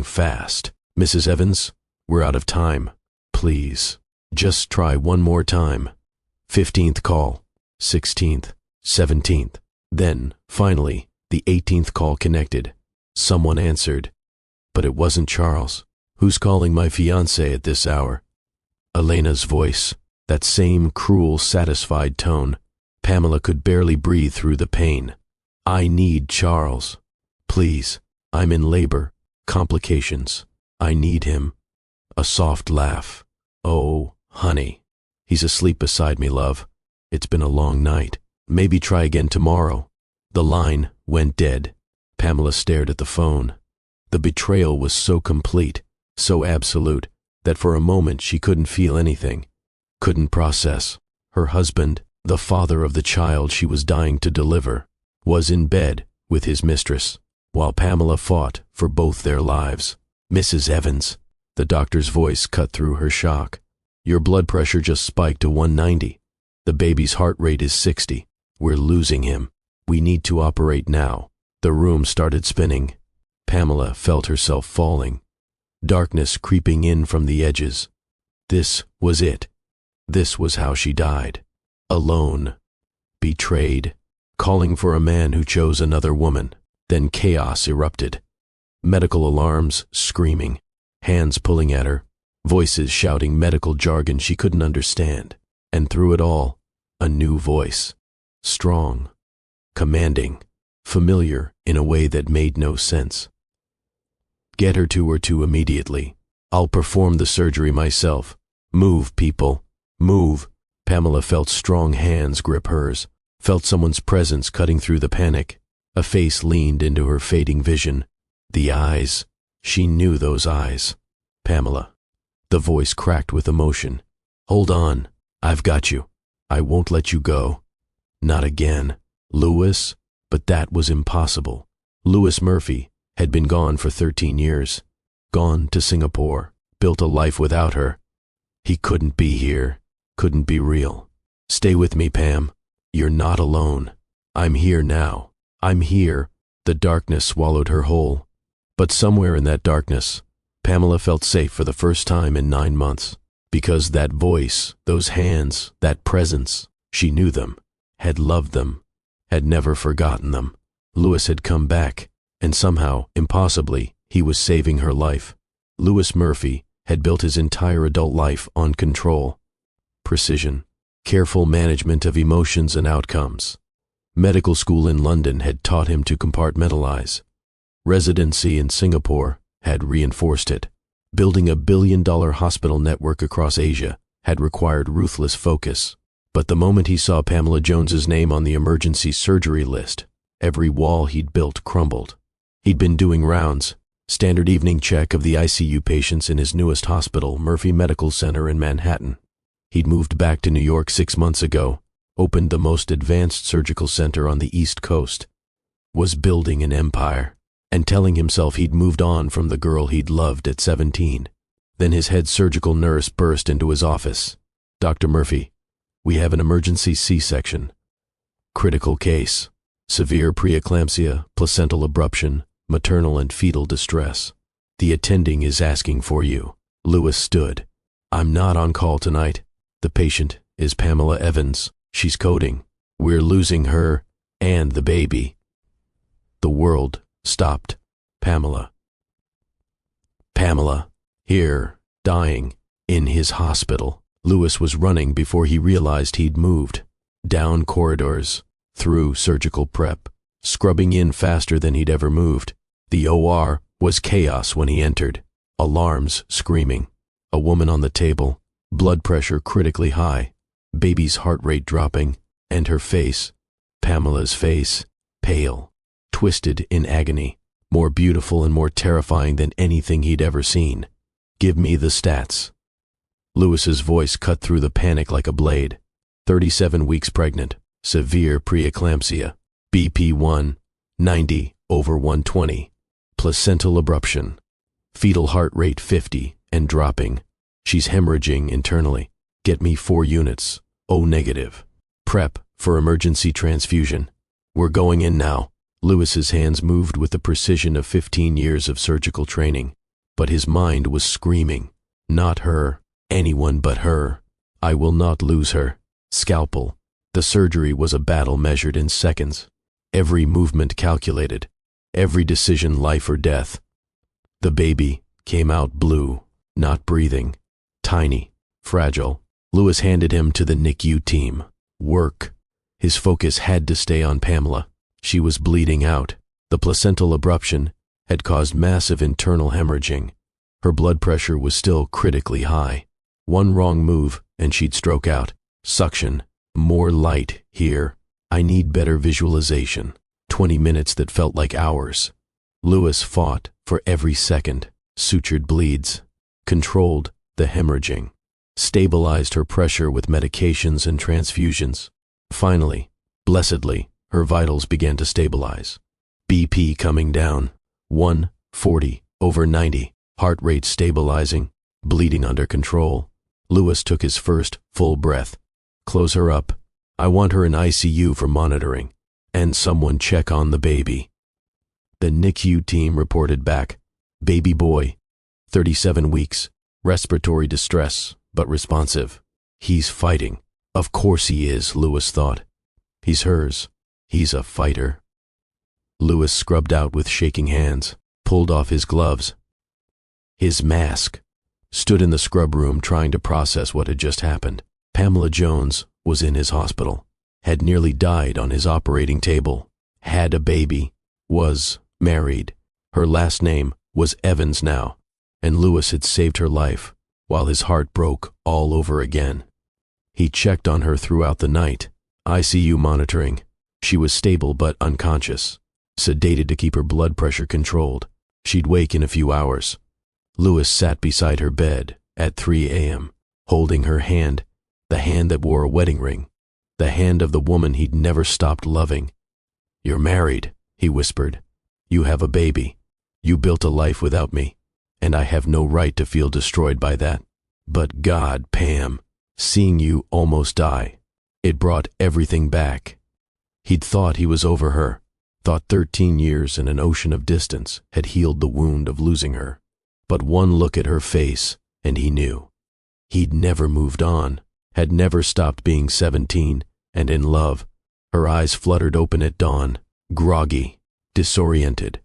fast. Mrs. Evans, we're out of time. Please, just try one more time. 15th call. 16th. 17th. Then, finally, the 18th call connected. Someone answered. But it wasn't Charles. Who's calling my fiancé at this hour? Elena's voice, that same cruel, satisfied tone. Pamela could barely breathe through the pain. I need Charles. Please, I'm in labor. Complications. I need him. A soft laugh. Oh, honey. He's asleep beside me, love. It's been a long night. Maybe try again tomorrow. The line went dead. Pamela stared at the phone. The betrayal was so complete, so absolute, that for a moment she couldn't feel anything, couldn't process. Her husband, the father of the child she was dying to deliver, was in bed with his mistress, while Pamela fought for both their lives. Mrs. Evans, the doctor's voice cut through her shock. Your blood pressure just spiked to 190. The baby's heart rate is 60. We're losing him. We need to operate now. The room started spinning. Pamela felt herself falling. Darkness creeping in from the edges. This was it. This was how she died. Alone. Betrayed. Calling for a man who chose another woman. Then chaos erupted. Medical alarms screaming. Hands pulling at her. Voices shouting medical jargon she couldn't understand. And through it all, a new voice. Strong. Commanding. Familiar in a way that made no sense. Get her to her two immediately. I'll perform the surgery myself. Move, people. Move. Pamela felt strong hands grip hers, felt someone's presence cutting through the panic. A face leaned into her fading vision. The eyes. She knew those eyes. Pamela. The voice cracked with emotion. Hold on. I've got you. I won't let you go. Not again. Louis? But that was impossible. Louis Murphy had been gone for 13 years. Gone to Singapore. Built a life without her. He couldn't be here. Couldn't be real. Stay with me, Pam. You're not alone. I'm here now. I'm here. The darkness swallowed her whole. But somewhere in that darkness, Pamela felt safe for the first time in 9 months. Because that voice, those hands, that presence, she knew them, had loved them, had never forgotten them. Louis had come back, and somehow, impossibly, he was saving her life. Louis Murphy had built his entire adult life on control, precision, careful management of emotions and outcomes. Medical school in London had taught him to compartmentalize. Residency in Singapore had reinforced it. Building a billion-dollar hospital network across Asia had required ruthless focus. But the moment he saw Pamela Jones's name on the emergency surgery list, every wall he'd built crumbled. He'd been doing rounds, standard evening check of the ICU patients in his newest hospital, Murphy Medical Center in Manhattan. He'd moved back to New York 6 months ago, opened the most advanced surgical center on the East Coast, was building an empire, and telling himself he'd moved on from the girl he'd loved at 17. Then his head surgical nurse burst into his office. Dr. Murphy, we have an emergency C-section. Critical case. Severe preeclampsia, placental abruption, maternal and fetal distress. The attending is asking for you. Louis stood. I'm not on call tonight. The patient is Pamela Evans. She's coding. We're losing her and the baby. The world stopped. Pamela. Pamela, here, dying, in his hospital. Lewis was running before he realized he'd moved. Down corridors, through surgical prep, scrubbing in faster than he'd ever moved. The OR was chaos when he entered. Alarms screaming. A woman on the table, blood pressure critically high, baby's heart rate dropping, and her face, Pamela's face, pale, twisted in agony, more beautiful and more terrifying than anything he'd ever seen. "Give me the stats." Lewis's voice cut through the panic like a blade. 37 weeks pregnant, severe preeclampsia, BP1, 90/120, placental abruption, fetal heart rate 50 and dropping. She's hemorrhaging internally. Get me 4 units, O negative. Prep for emergency transfusion. We're going in now. Lewis's hands moved with the precision of 15 years of surgical training, but his mind was screaming. Not her, anyone but her. I will not lose her. Scalpel. The surgery was a battle measured in seconds. Every movement calculated. Every decision life or death. The baby came out blue, not breathing, tiny, fragile. Lewis handed him to the NICU team. Work. His focus had to stay on Pamela. She was bleeding out. The placental abruption had caused massive internal hemorrhaging. Her blood pressure was still critically high. One wrong move and she'd stroke out. Suction. More light here. I need better visualization. 20 minutes that felt like hours. Lewis fought for every second. Sutured bleeds. Controlled the hemorrhaging. Stabilized her pressure with medications and transfusions. Finally, blessedly, her vitals began to stabilize. BP coming down. 140/90. Heart rate stabilizing. Bleeding under control. Lewis took his first full breath. Close her up. I want her in ICU for monitoring. And someone check on the baby. The NICU team reported back. Baby boy, 37 weeks, respiratory distress, but responsive. He's fighting. Of course he is, Lewis thought. He's hers. He's a fighter. Lewis scrubbed out with shaking hands, pulled off his gloves. His mask. Stood in the scrub room trying to process what had just happened. Pamela Jones was in his hospital, had nearly died on his operating table, had a baby, was married. Her last name was Evans now, and Lewis had saved her life while his heart broke all over again. He checked on her throughout the night, ICU monitoring. She was stable but unconscious, sedated to keep her blood pressure controlled. She'd wake in a few hours. Lewis sat beside her bed at 3 a.m., holding her hand, the hand that wore a wedding ring, the hand of the woman he'd never stopped loving. You're married, he whispered. You have a baby. You built a life without me, and I have no right to feel destroyed by that. But God, Pam, seeing you almost die, it brought everything back. He'd thought he was over her, thought 13 years and an ocean of distance had healed the wound of losing her. But one look at her face, and he knew. He'd never moved on, had never stopped being 17 and in love. Her eyes fluttered open at dawn, groggy, disoriented.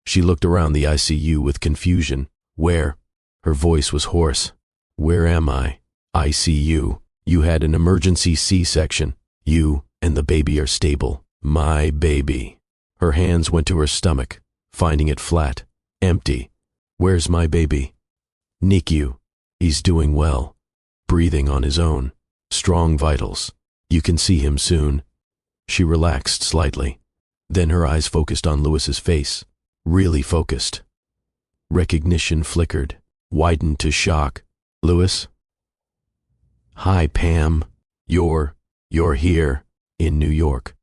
She looked around the ICU with confusion. Where? Her voice was hoarse. Where am I? ICU. You had an emergency C-section. You and the baby are stable. My baby. Her hands went to her stomach, finding it flat, empty. Where's my baby? NICU. He's doing well. Breathing on his own. Strong vitals. You can see him soon. She relaxed slightly. Then her eyes focused on Lewis's face. Really focused. Recognition flickered, widened to shock. Lewis? Hi, Pam. You're here, in New York.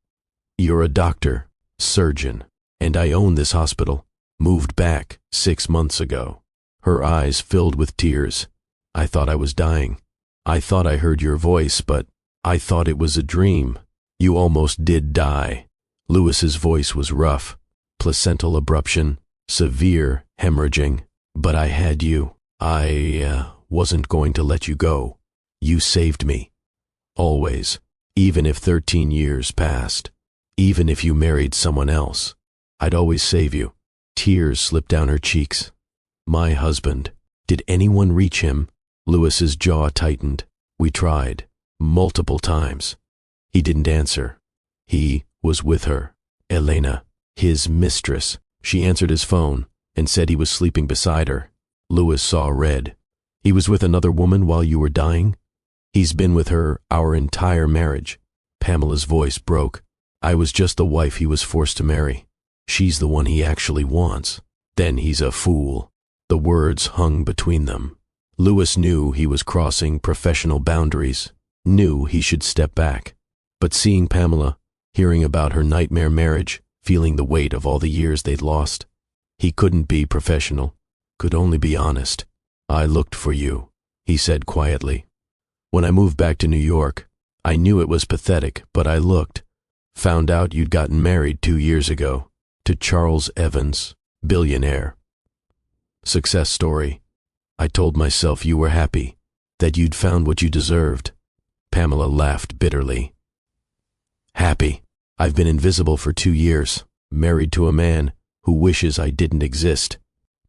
You're a doctor, surgeon, and I own this hospital. Moved back 6 months ago. Her eyes filled with tears. I thought I was dying. I thought I heard your voice, but I thought it was a dream. You almost did die. Lewis's voice was rough. Placental abruption, severe hemorrhaging. But I had you. I wasn't going to let you go. You saved me. Always. Even if 13 years passed. Even if you married someone else. I'd always save you. Tears slipped down her cheeks. My husband. Did anyone reach him? Lewis's jaw tightened. We tried, multiple times. He didn't answer. He was with her, Elena, his mistress. She answered his phone and said he was sleeping beside her. Louis saw red. He was with another woman while you were dying? He's been with her our entire marriage. Pamela's voice broke. I was just the wife he was forced to marry. She's the one he actually wants. Then he's a fool. The words hung between them. Louis knew he was crossing professional boundaries, knew he should step back. But seeing Pamela, hearing about her nightmare marriage, feeling the weight of all the years they'd lost, he couldn't be professional, could only be honest. I looked for you, he said quietly. When I moved back to New York, I knew it was pathetic, but I looked. Found out you'd gotten married 2 years ago to Charles Evans, billionaire. Success story. I told myself you were happy, that you'd found what you deserved. Pamela laughed bitterly. Happy? I've been invisible for 2 years, married to a man who wishes I didn't exist.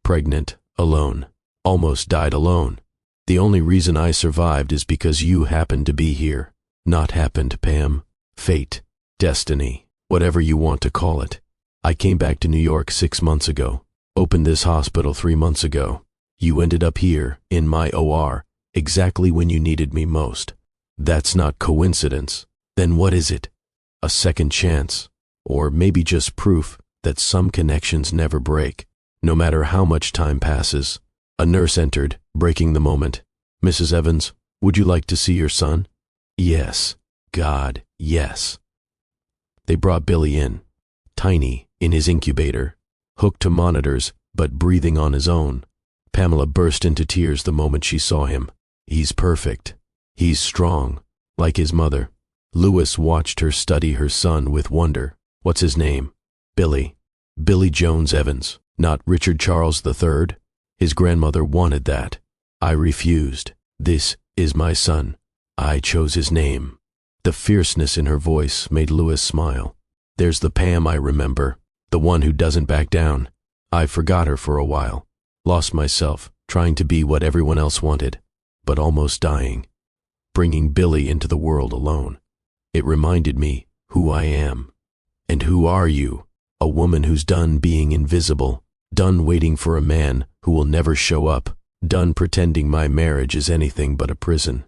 Pregnant, alone, almost died alone. The only reason I survived is because you happened to be here. Not happened, Pam. Fate, destiny, whatever you want to call it. I came back to New York 6 months ago, opened this hospital 3 months ago. You ended up here, in my OR, exactly when you needed me most. That's not coincidence. Then what is it? A second chance, or maybe just proof that some connections never break, no matter how much time passes. A nurse entered, breaking the moment. Mrs. Evans, would you like to see your son? Yes. God, yes. They brought Billy in, tiny, in his incubator, hooked to monitors, but breathing on his own. Pamela burst into tears the moment she saw him. He's perfect. He's strong, like his mother. Louis watched her study her son with wonder. What's his name? Billy. Billy Jones Evans, not Richard Charles III. His grandmother wanted that. I refused. This is my son. I chose his name. The fierceness in her voice made Louis smile. There's the Pam I remember, the one who doesn't back down. I forgot her for a while. Lost myself, trying to be what everyone else wanted, but almost dying. Bringing Billy into the world alone. It reminded me who I am. And who are you? A woman who's done being invisible, done waiting for a man who will never show up, done pretending my marriage is anything but a prison.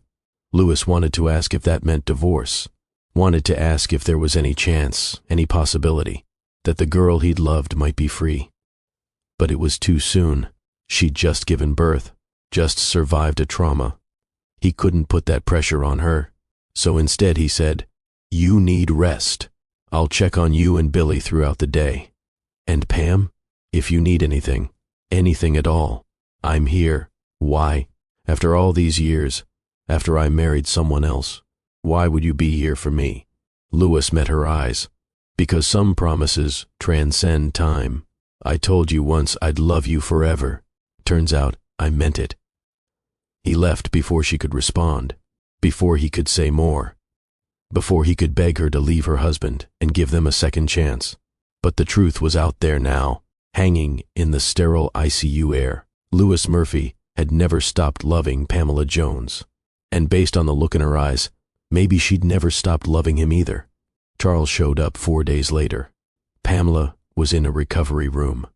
Louis wanted to ask if that meant divorce. Wanted to ask if there was any chance, any possibility, that the girl he'd loved might be free. But it was too soon. She'd just given birth, just survived a trauma. He couldn't put that pressure on her. So instead he said, you need rest. I'll check on you and Billy throughout the day. And Pam, if you need anything, anything at all, I'm here. Why? After all these years, after I married someone else, why would you be here for me? Louis met her eyes. Because some promises transcend time. I told you once I'd love you forever. Turns out I meant it. He left before she could respond, before he could say more, before he could beg her to leave her husband and give them a second chance. But the truth was out there now, hanging in the sterile ICU air. Louis Murphy had never stopped loving Pamela Jones. And based on the look in her eyes, maybe she'd never stopped loving him either. Charles showed up 4 days later. Pamela was in a recovery room.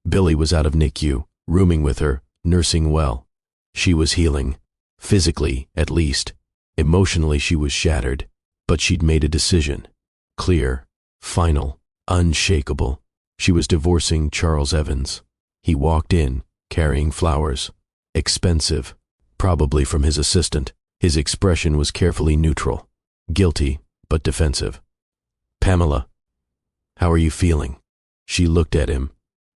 Billy was out of NICU, rooming with her, nursing well. She was healing, physically at least. Emotionally she was shattered, but she'd made a decision. Clear, final, unshakable. She was divorcing Charles Evans. He walked in, carrying flowers. Expensive, probably from his assistant. His expression was carefully neutral, guilty but defensive. Pamela, how are you feeling? She looked at him.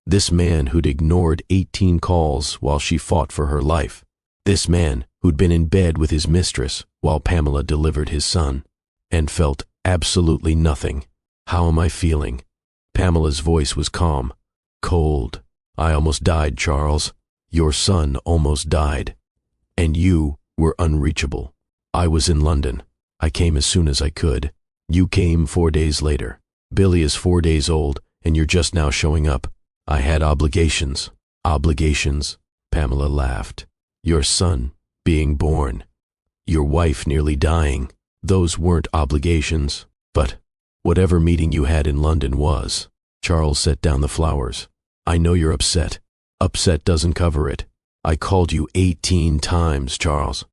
This man who'd ignored 18 calls while she fought for her life. This man who'd been in bed with his mistress while Pamela delivered his son, and felt absolutely nothing. How am I feeling? Pamela's voice was calm, cold. I almost died, Charles. Your son almost died. And you were unreachable. I was in London. I came as soon as I could. You came 4 days later. Billy is 4 days old, and you're just now showing up. I had obligations. Obligations? Pamela laughed. Your son being born. Your wife nearly dying. Those weren't obligations, but whatever meeting you had in London was. Charles set down the flowers. I know you're upset. Upset doesn't cover it. I called you 18 times, Charles.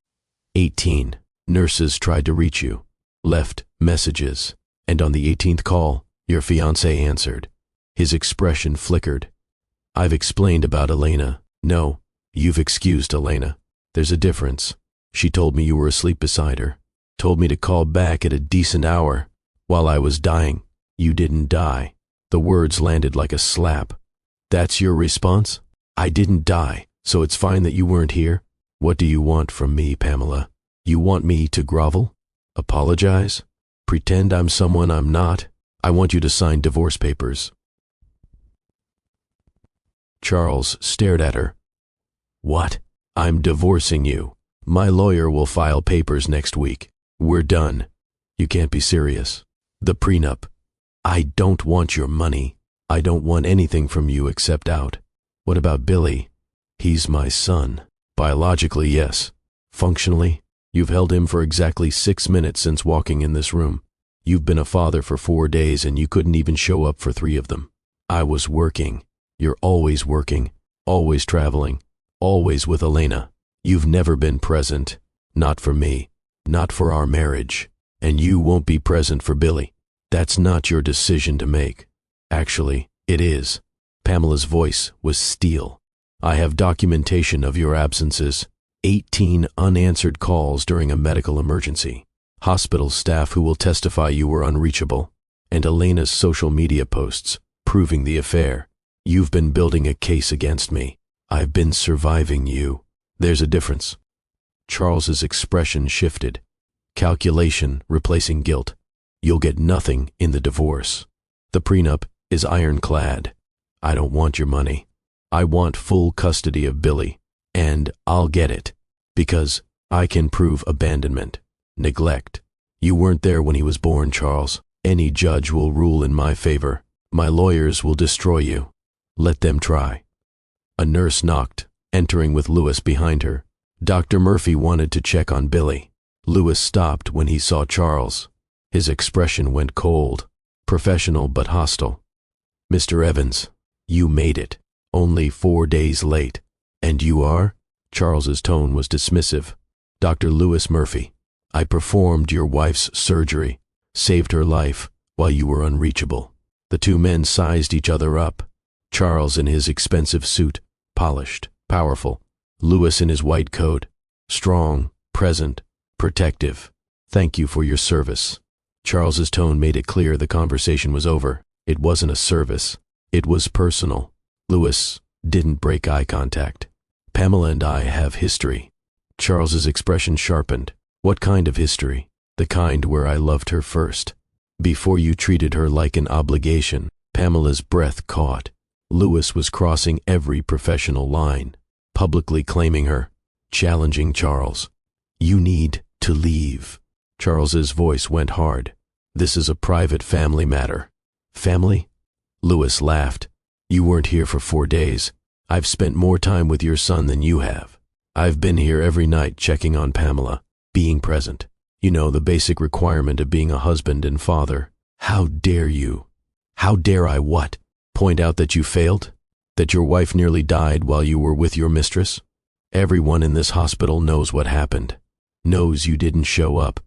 18. Nurses tried to reach you, left messages, and on the 18th call, your fiancé answered. His expression flickered. I've explained about Elena. No, you've excused Elena. There's a difference. She told me you were asleep beside her. Told me to call back at a decent hour. While I was dying. You didn't die. The words landed like a slap. That's your response? I didn't die, so it's fine that you weren't here? What do you want from me, Pamela? You want me to grovel? Apologize? Pretend I'm someone I'm not? I want you to sign divorce papers. Charles stared at her. What? I'm divorcing you. My lawyer will file papers next week. We're done. You can't be serious. The prenup. I don't want your money. I don't want anything from you except out. What about Billy? He's my son. Biologically, yes. Functionally, you've held him for exactly 6 minutes since walking in this room. You've been a father for 4 days and you couldn't even show up for 3 of them. I was working. You're always working, always traveling, always with Elena. You've never been present. Not for me. Not for our marriage. And you won't be present for Billy. That's not your decision to make. Actually, it is. Pamela's voice was steel. I have documentation of your absences. 18 unanswered calls during a medical emergency. Hospital staff who will testify you were unreachable. And Elena's social media posts proving the affair. You've been building a case against me. I've been surviving you. There's a difference. Charles's expression shifted. Calculation replacing guilt. You'll get nothing in the divorce. The prenup is ironclad. I don't want your money. I want full custody of Billy, and I'll get it, because I can prove abandonment, neglect. You weren't there when he was born, Charles. Any judge will rule in my favor. My lawyers will destroy you. Let them try. A nurse knocked, entering with Lewis behind her. Dr. Murphy wanted to check on Billy. Lewis stopped when he saw Charles. His expression went cold, professional but hostile. Mr. Evans, you made it. Only 4 days late. And you are? Charles's tone was dismissive. Dr. Lewis Murphy, I performed your wife's surgery, saved her life while you were unreachable. The two men sized each other up. Charles in his expensive suit, polished, powerful. Lewis in his white coat, strong, present, protective. Thank you for your service. Charles's tone made it clear the conversation was over. It wasn't a service. It was personal. Lewis didn't break eye contact. Pamela and I have history. Charles's expression sharpened. What kind of history? The kind where I loved her first. Before you treated her like an obligation. Pamela's breath caught. Lewis was crossing every professional line, publicly claiming her, challenging Charles. You need to leave. Charles's voice went hard. This is a private family matter. Family? Lewis laughed. You weren't here for 4 days. I've spent more time with your son than you have. I've been here every night checking on Pamela, being present. You know, the basic requirement of being a husband and father. How dare you? How dare I what? Point out that you failed? That your wife nearly died while you were with your mistress? Everyone in this hospital knows what happened. Knows you didn't show up.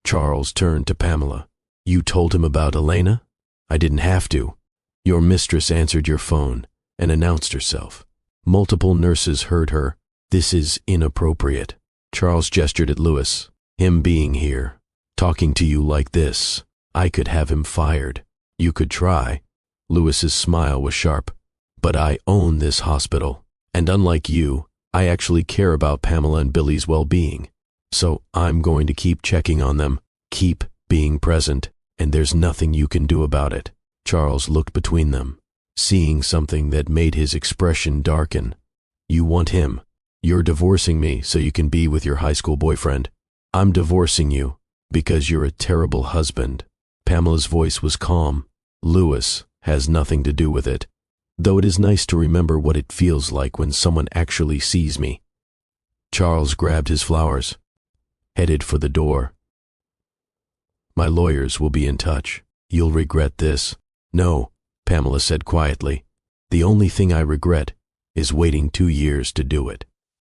Charles turned to Pamela. You told him about Elena? I didn't have to. Your mistress answered your phone and announced herself. Multiple nurses heard her. This is inappropriate. Charles gestured at Lewis. Him being here, talking to you like this. I could have him fired. You could try. Lewis's smile was sharp. But I own this hospital. And unlike you, I actually care about Pamela and Billy's well-being. So I'm going to keep checking on them, keep being present, and there's nothing you can do about it. Charles looked between them, seeing something that made his expression darken. You want him. You're divorcing me so you can be with your high school boyfriend. I'm divorcing you because you're a terrible husband. Pamela's voice was calm. Lewis has nothing to do with it, though it is nice to remember what it feels like when someone actually sees me. Charles grabbed his flowers. headed for the door. "My lawyers will be in touch. You'll regret this." "No," Pamela said quietly. "The only thing I regret is waiting 2 years to do it."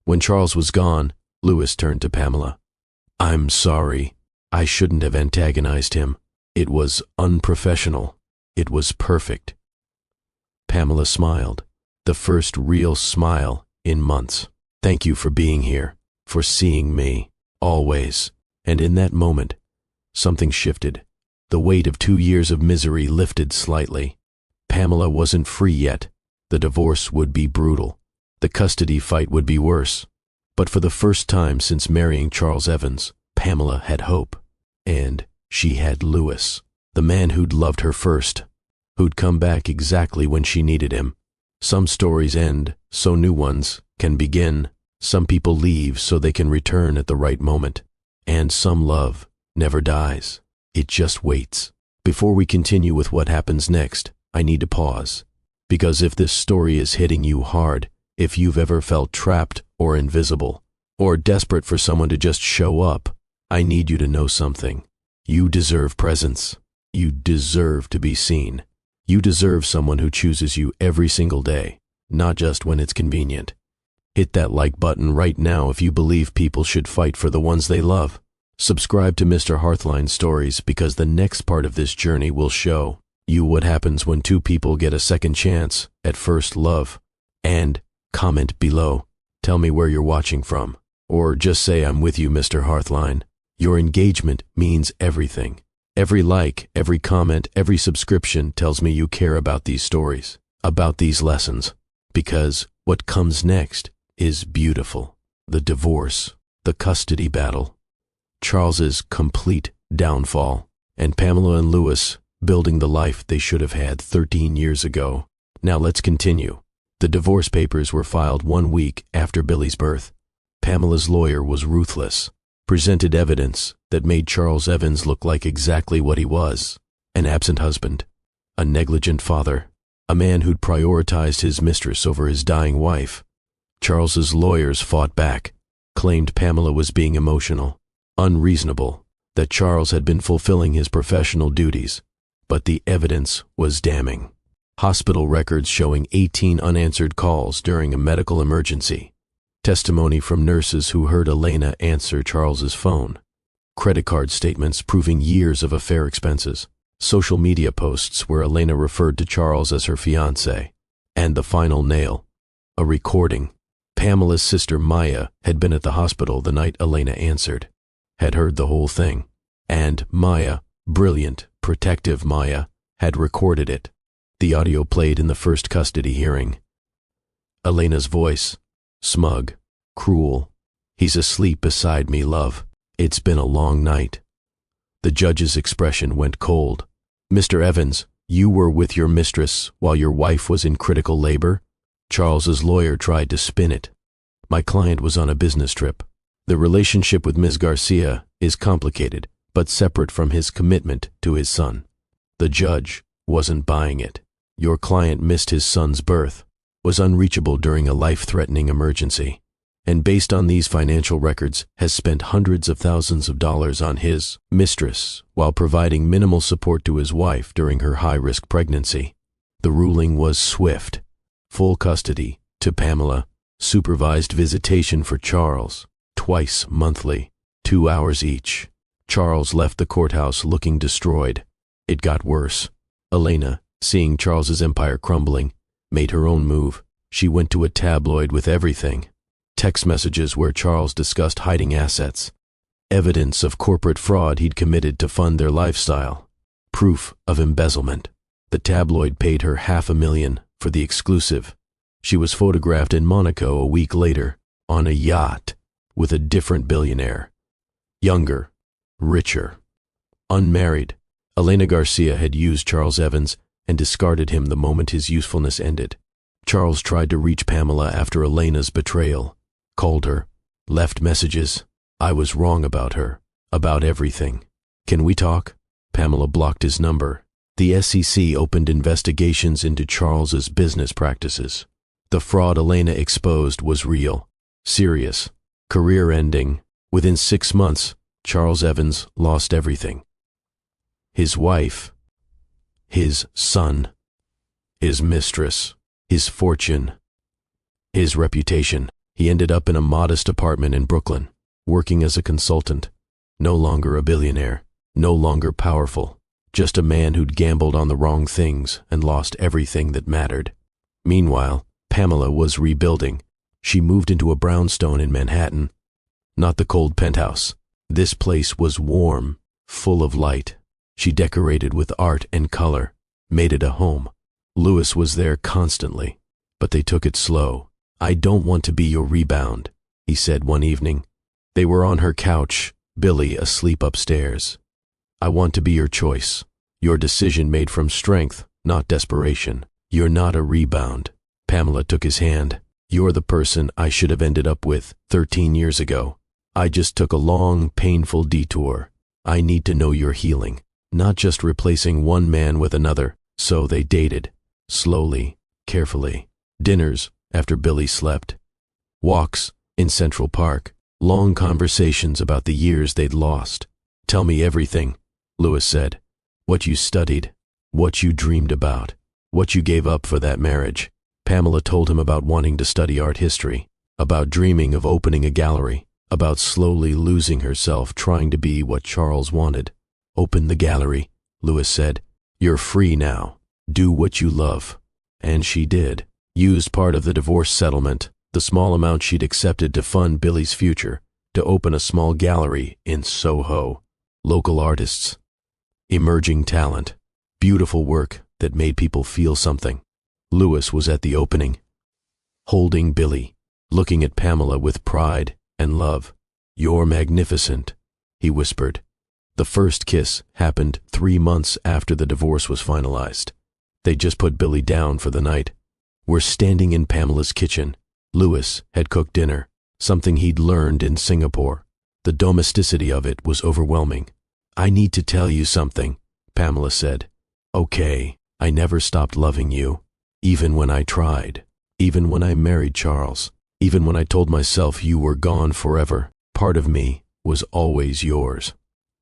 When Charles was gone, Louis turned to Pamela. "I'm sorry. I shouldn't have antagonized him. It was unprofessional. It was perfect." Pamela smiled, the first real smile in months. "Thank you for being here, for seeing me, always." And in that moment, something shifted. The weight of 2 years of misery lifted slightly. Pamela wasn't free yet. The divorce would be brutal. The custody fight would be worse. But for the first time since marrying Charles Evans, Pamela had hope. And she had Louis, the man who'd loved her first, who'd come back exactly when she needed him. Some stories end so new ones can begin. Some people leave so they can return at the right moment. And some love never dies. It just waits. Before we continue with what happens next, I need to pause. Because if this story is hitting you hard, if you've ever felt trapped or invisible, or desperate for someone to just show up, I need you to know something. You deserve presence. You deserve to be seen. You deserve someone who chooses you every single day, not just when it's convenient. Hit that like button right now if you believe people should fight for the ones they love. Subscribe to Mr. Hearthline Stories because the next part of this journey will show you what happens when two people get a second chance at first love. And comment below. Tell me where you're watching from. Or just say I'm with you, Mr. Hearthline. Your engagement means everything. Every like, every comment, every subscription tells me you care about these stories, about these lessons. Because what comes next is beautiful. The divorce, the custody battle, Charles's complete downfall, and Pamela and Louis building the life they should have had 13 years ago. Now let's continue. The divorce papers were filed 1 week after Billy's birth. Pamela's lawyer was ruthless, presented evidence that made Charles Evans look like exactly what he was: an absent husband, a negligent father, a man who'd prioritized his mistress over his dying wife. Charles's lawyers fought back, claimed Pamela was being emotional, unreasonable, that Charles had been fulfilling his professional duties, but the evidence was damning. Hospital records showing 18 unanswered calls during a medical emergency, testimony from nurses who heard Elena answer Charles's phone, credit card statements proving years of affair expenses, social media posts where Elena referred to Charles as her fiancé, and the final nail, a recording. Pamela's sister Maya had been at the hospital the night Elena answered, had heard the whole thing, and Maya, brilliant, protective Maya, had recorded it. The audio played in the first custody hearing. Elena's voice, smug, cruel. "He's asleep beside me, love. It's been a long night." The judge's expression went cold. "Mr. Evans, you were with your mistress while your wife was in critical labor?" Charles's lawyer tried to spin it. "My client was on a business trip. The relationship with Ms. Garcia is complicated, but separate from his commitment to his son." The judge wasn't buying it. "Your client missed his son's birth, was unreachable during a life-threatening emergency, and based on these financial records has spent hundreds of thousands of dollars on his mistress while providing minimal support to his wife during her high-risk pregnancy." The ruling was swift. Full custody to Pamela, supervised visitation for Charles, twice monthly, 2 hours each. Charles left the courthouse looking destroyed. It got worse. Elena, seeing Charles's empire crumbling, made her own move. She went to a tabloid with everything. Text messages where Charles discussed hiding assets, evidence of corporate fraud he'd committed to fund their lifestyle, proof of embezzlement. The tabloid paid her $500,000 for the exclusive. She was photographed in Monaco a week later, on a yacht, with a different billionaire. Younger, richer, unmarried. Elena Garcia had used Charles Evans and discarded him the moment his usefulness ended. Charles tried to reach Pamela after Elena's betrayal, called her, left messages. "I was wrong about her, about everything. Can we talk?" Pamela blocked his number. The SEC opened investigations into Charles's business practices. The fraud Elena exposed was real, serious, career-ending. Within 6 months, Charles Evans lost everything. His wife, his son, his mistress, his fortune, his reputation. He ended up in a modest apartment in Brooklyn, working as a consultant. No longer a billionaire, no longer powerful, just a man who'd gambled on the wrong things and lost everything that mattered. Meanwhile, Pamela was rebuilding. She moved into a brownstone in Manhattan. Not the cold penthouse. This place was warm, full of light. She decorated with art and color, made it a home. Louis was there constantly, but they took it slow. "I don't want to be your rebound," he said one evening. They were on her couch, Billy asleep upstairs. "I want to be your choice, your decision made from strength, not desperation. You're not a rebound." Pamela took his hand. "You're the person I should have ended up with 13 years ago. I just took a long, painful detour. I need to know you're healing, not just replacing one man with another." So they dated, slowly, carefully. Dinners after Billy slept. Walks in Central Park. Long conversations about the years they'd lost. "Tell me everything," Louis said. "What you studied, what you dreamed about, what you gave up for that marriage." Pamela told him about wanting to study art history, about dreaming of opening a gallery, about slowly losing herself trying to be what Charles wanted. "Open the gallery," Louis said. "You're free now. Do what you love." And she did. Used part of the divorce settlement, the small amount she'd accepted, to fund Billy's future, to open a small gallery in Soho. Local artists, emerging talent, beautiful work that made people feel something. Louis was at the opening, holding Billy, looking at Pamela with pride and love. "You're magnificent," he whispered. The first kiss happened 3 months after the divorce was finalized. They just put Billy down for the night. We're standing in Pamela's kitchen. Louis had cooked dinner, something he'd learned in Singapore. The domesticity of it was overwhelming. "I need to tell you something," Pamela said. "Okay, I never stopped loving you, even when I tried, even when I married Charles, even when I told myself you were gone forever. Part of me was always yours."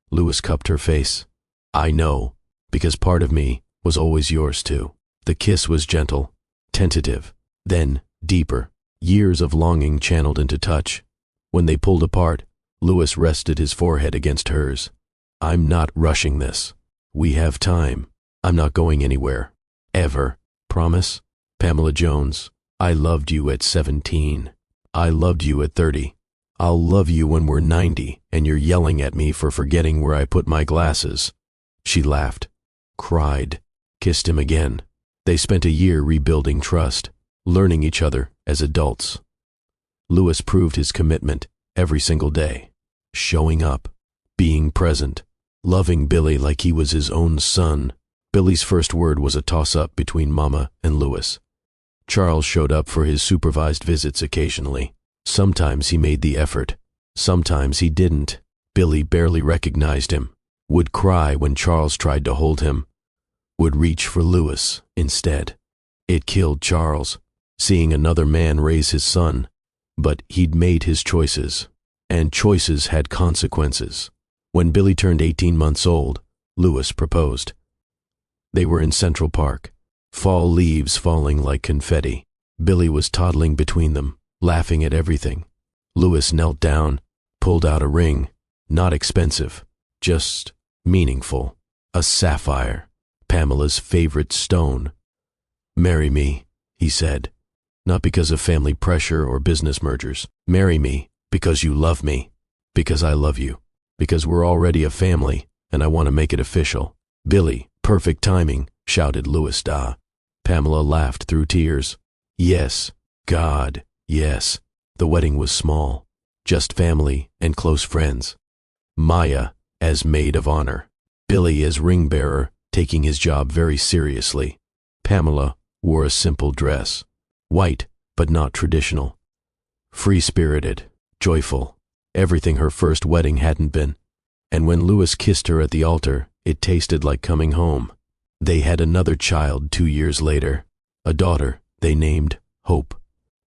Louis cupped her face. "I know, because part of me was always yours too." The kiss was gentle, tentative, then deeper, years of longing channeled into touch. When they pulled apart, Louis rested his forehead against hers. "I'm not rushing this. We have time. I'm not going anywhere. Ever. Promise?" Pamela Jones, "I loved you at 17. I loved you at 30. I'll love you when we're 90 and you're yelling at me for forgetting where I put my glasses." She laughed, cried, kissed him again. They spent a year rebuilding trust, learning each other as adults. Louis proved his commitment every single day, showing up, being present, loving Billy like he was his own son. Billy's first word was a toss-up between Mama and Louis. Charles showed up for his supervised visits occasionally. Sometimes he made the effort, sometimes he didn't. Billy barely recognized him, would cry when Charles tried to hold him, would reach for Louis instead. It killed Charles, seeing another man raise his son, but he'd made his choices, and choices had consequences. When Billy turned 18 months old, Louis proposed. They were in Central Park, fall leaves falling like confetti. Billy was toddling between them, laughing at everything. Louis knelt down, pulled out a ring, not expensive, just meaningful, a sapphire, Pamela's favorite stone. "Marry me," he said, "not because of family pressure or business mergers. Marry me because you love me, because I love you, because we're already a family and I want to make it official." "Billy, perfect timing," shouted Louis Da. Pamela laughed through tears. "Yes, God, yes." The wedding was small, just family and close friends. Maya as maid of honor, Billy as ring bearer, taking his job very seriously. Pamela wore a simple dress, white but not traditional. Free-spirited, joyful, everything her first wedding hadn't been. And when Louis kissed her at the altar, it tasted like coming home. They had another child 2 years later, a daughter they named Hope.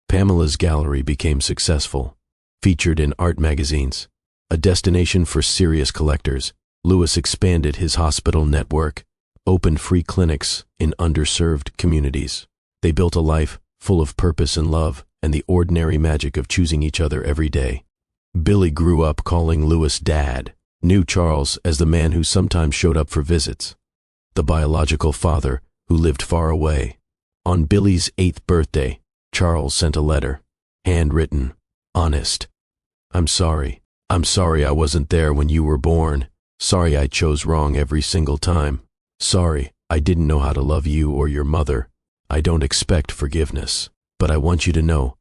Pamela's gallery became successful, featured in art magazines, A destination for serious collectors, Lewis expanded his hospital network, opened free clinics in underserved communities. They built a life full of purpose and love and the ordinary magic of choosing each other every day. Billy grew up calling Lewis Dad, knew Charles as the man who sometimes showed up for visits, the biological father who lived far away. On Billy's 8th birthday, Charles sent a letter, handwritten, honest. I'm sorry I wasn't there when you were born. Sorry I chose wrong every single time. Sorry I didn't know how to love you or your mother. I don't expect forgiveness, but I want you to know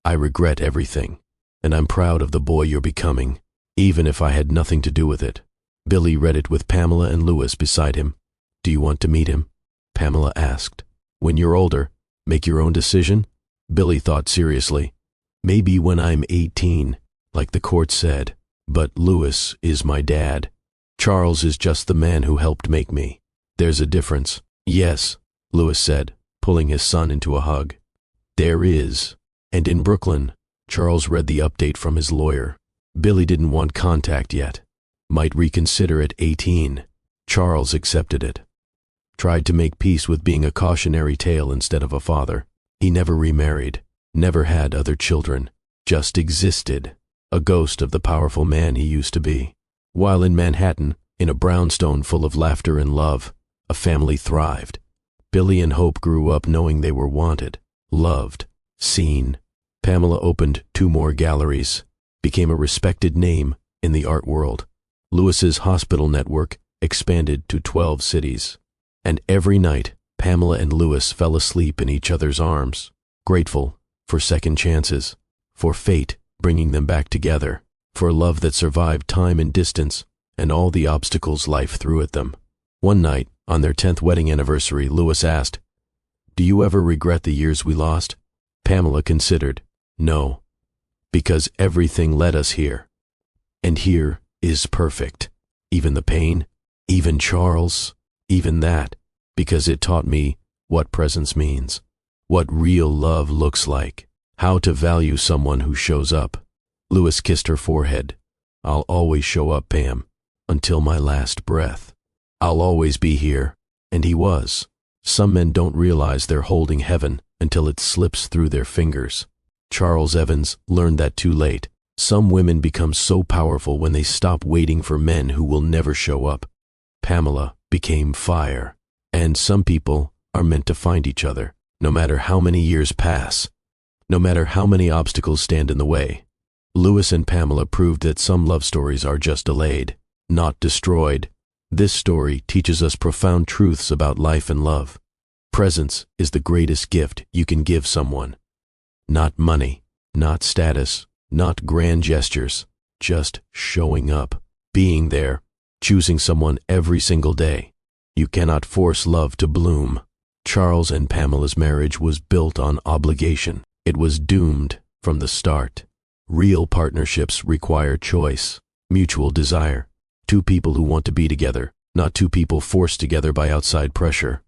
I regret everything, and I'm proud of the boy you're becoming, even if I had nothing to do with it. Billy read it with Pamela and Lewis beside him. Do you want to meet him? Pamela asked. When you're older, make your own decision? Billy thought seriously. Maybe when I'm 18, like the court said, but Lewis is my dad. Charles is just the man who helped make me. There's a difference. Yes, Lewis said, pulling his son into a hug. There is. And in Brooklyn, Charles read the update from his lawyer. Billy didn't want contact yet. Might reconsider at 18. Charles accepted it. Tried to make peace with being a cautionary tale instead of a father. He never remarried, never had other children, just existed, a ghost of the powerful man he used to be. While in Manhattan, in a brownstone full of laughter and love, a family thrived. Billy and Hope grew up knowing they were wanted, loved, seen. Pamela opened 2 more galleries, became a respected name in the art world. Lewis's hospital network expanded to 12 cities. And every night, Pamela and Lewis fell asleep in each other's arms, grateful for second chances, for fate bringing them back together, for love that survived time and distance and all the obstacles life threw at them. One night, on their 10th wedding anniversary, Lewis asked, Do you ever regret the years we lost? Pamela considered, No, because everything led us here. And here is perfect. Even the pain, even Charles, even that, because it taught me what presence means, what real love looks like, how to value someone who shows up. Lewis kissed her forehead. I'll always show up, Pam, until my last breath. I'll always be here. And he was. Some men don't realize they're holding heaven until it slips through their fingers. Charles Evans learned that too late. Some women become so powerful when they stop waiting for men who will never show up. Pamela became fire. And some people are meant to find each other, no matter how many years pass, no matter how many obstacles stand in the way. Lewis and Pamela proved that some love stories are just delayed, not destroyed. This story teaches us profound truths about life and love. Presence is the greatest gift you can give someone. Not money, not status, not grand gestures, just showing up, being there, choosing someone every single day. You cannot force love to bloom. Charles and Pamela's marriage was built on obligation. It was doomed from the start. Real partnerships require choice, mutual desire. 2 people who want to be together, not 2 people forced together by outside pressure.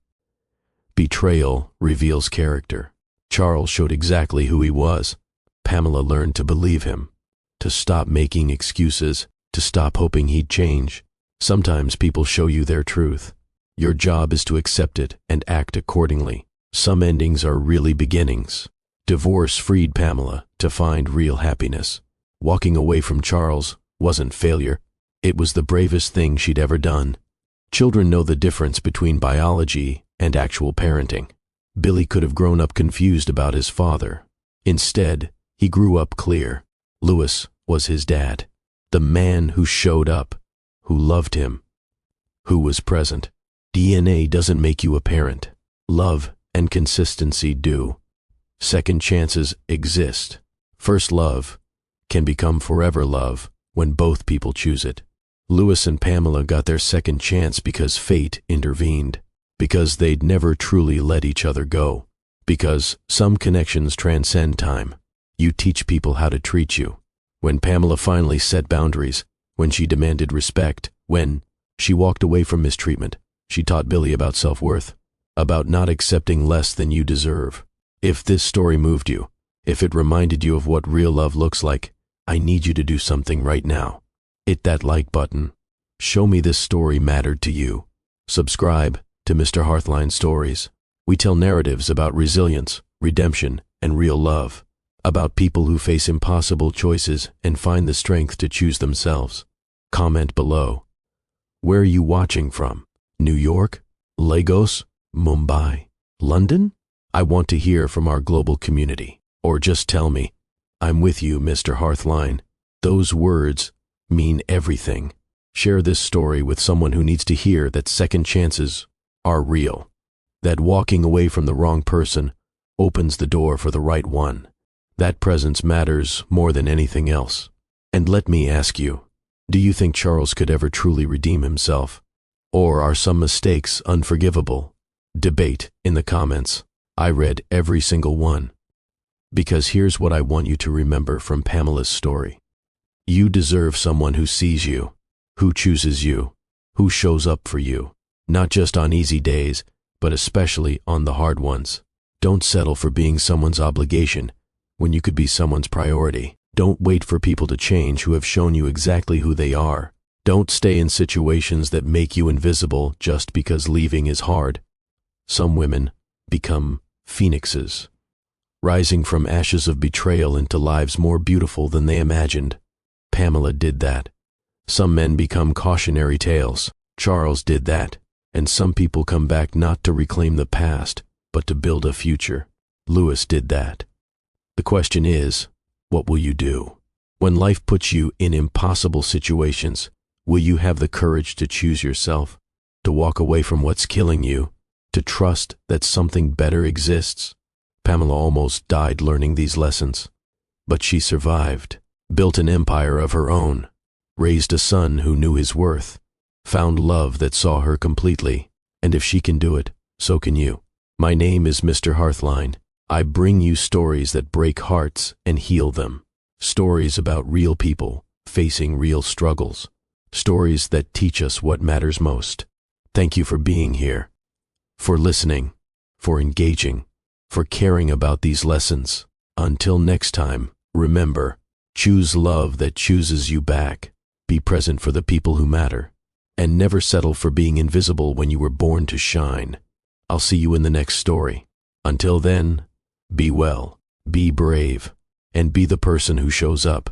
Betrayal reveals character. Charles showed exactly who he was. Pamela learned to believe him, to stop making excuses, to stop hoping he'd change. Sometimes people show you their truth. Your job is to accept it and act accordingly. Some endings are really beginnings. Divorce freed Pamela to find real happiness. Walking away from Charles wasn't failure. It was the bravest thing she'd ever done. Children know the difference between biology and actual parenting. Billy could have grown up confused about his father. Instead, he grew up clear. Lewis was his dad, the man who showed up, who loved him, who was present. DNA doesn't make you a parent. Love and consistency do. Second chances exist. First love can become forever love when both people choose it. Lewis and Pamela got their second chance because fate intervened, because they'd never truly let each other go, because some connections transcend time. You teach people how to treat you. When Pamela finally set boundaries, when she demanded respect, when she walked away from mistreatment, she taught Billy about self-worth, about not accepting less than you deserve. If this story moved you, if it reminded you of what real love looks like, I need you to do something right now. Hit that like button. Show me this story mattered to you. Subscribe to Mr. Hearthline Stories. We tell narratives about resilience, redemption, and real love. About people who face impossible choices and find the strength to choose themselves. Comment below. Where are you watching from? New York? Lagos? Mumbai? London? I want to hear from our global community. Or just tell me, I'm with you, Mr. Hearthline. Those words mean everything. Share this story with someone who needs to hear that second chances are real. That walking away from the wrong person opens the door for the right one. That presence matters more than anything else. And let me ask you, do you think Charles could ever truly redeem himself? Or are some mistakes unforgivable? Debate in the comments. I read every single one. Because here's what I want you to remember from Pamela's story. You deserve someone who sees you, who chooses you, who shows up for you, not just on easy days, but especially on the hard ones. Don't settle for being someone's obligation when you could be someone's priority. Don't wait for people to change who have shown you exactly who they are. Don't stay in situations that make you invisible just because leaving is hard. Some women become phoenixes, rising from ashes of betrayal into lives more beautiful than they imagined. Pamela did that. Some men become cautionary tales. Charles did that. And some people come back not to reclaim the past, but to build a future. Lewis did that. The question is, what will you do? When life puts you in impossible situations, will you have the courage to choose yourself, to walk away from what's killing you, to trust that something better exists? Pamela almost died learning these lessons, but she survived, built an empire of her own, raised a son who knew his worth, found love that saw her completely, and if she can do it, so can you. My name is Mr. Hearthline. I bring you stories that break hearts and heal them. Stories about real people facing real struggles. Stories that teach us what matters most. Thank you for being here, for listening, for engaging, for caring about these lessons. Until next time, remember, choose love that chooses you back. Be present for the people who matter. And never settle for being invisible when you were born to shine. I'll see you in the next story. Until then, be well, be brave, and be the person who shows up.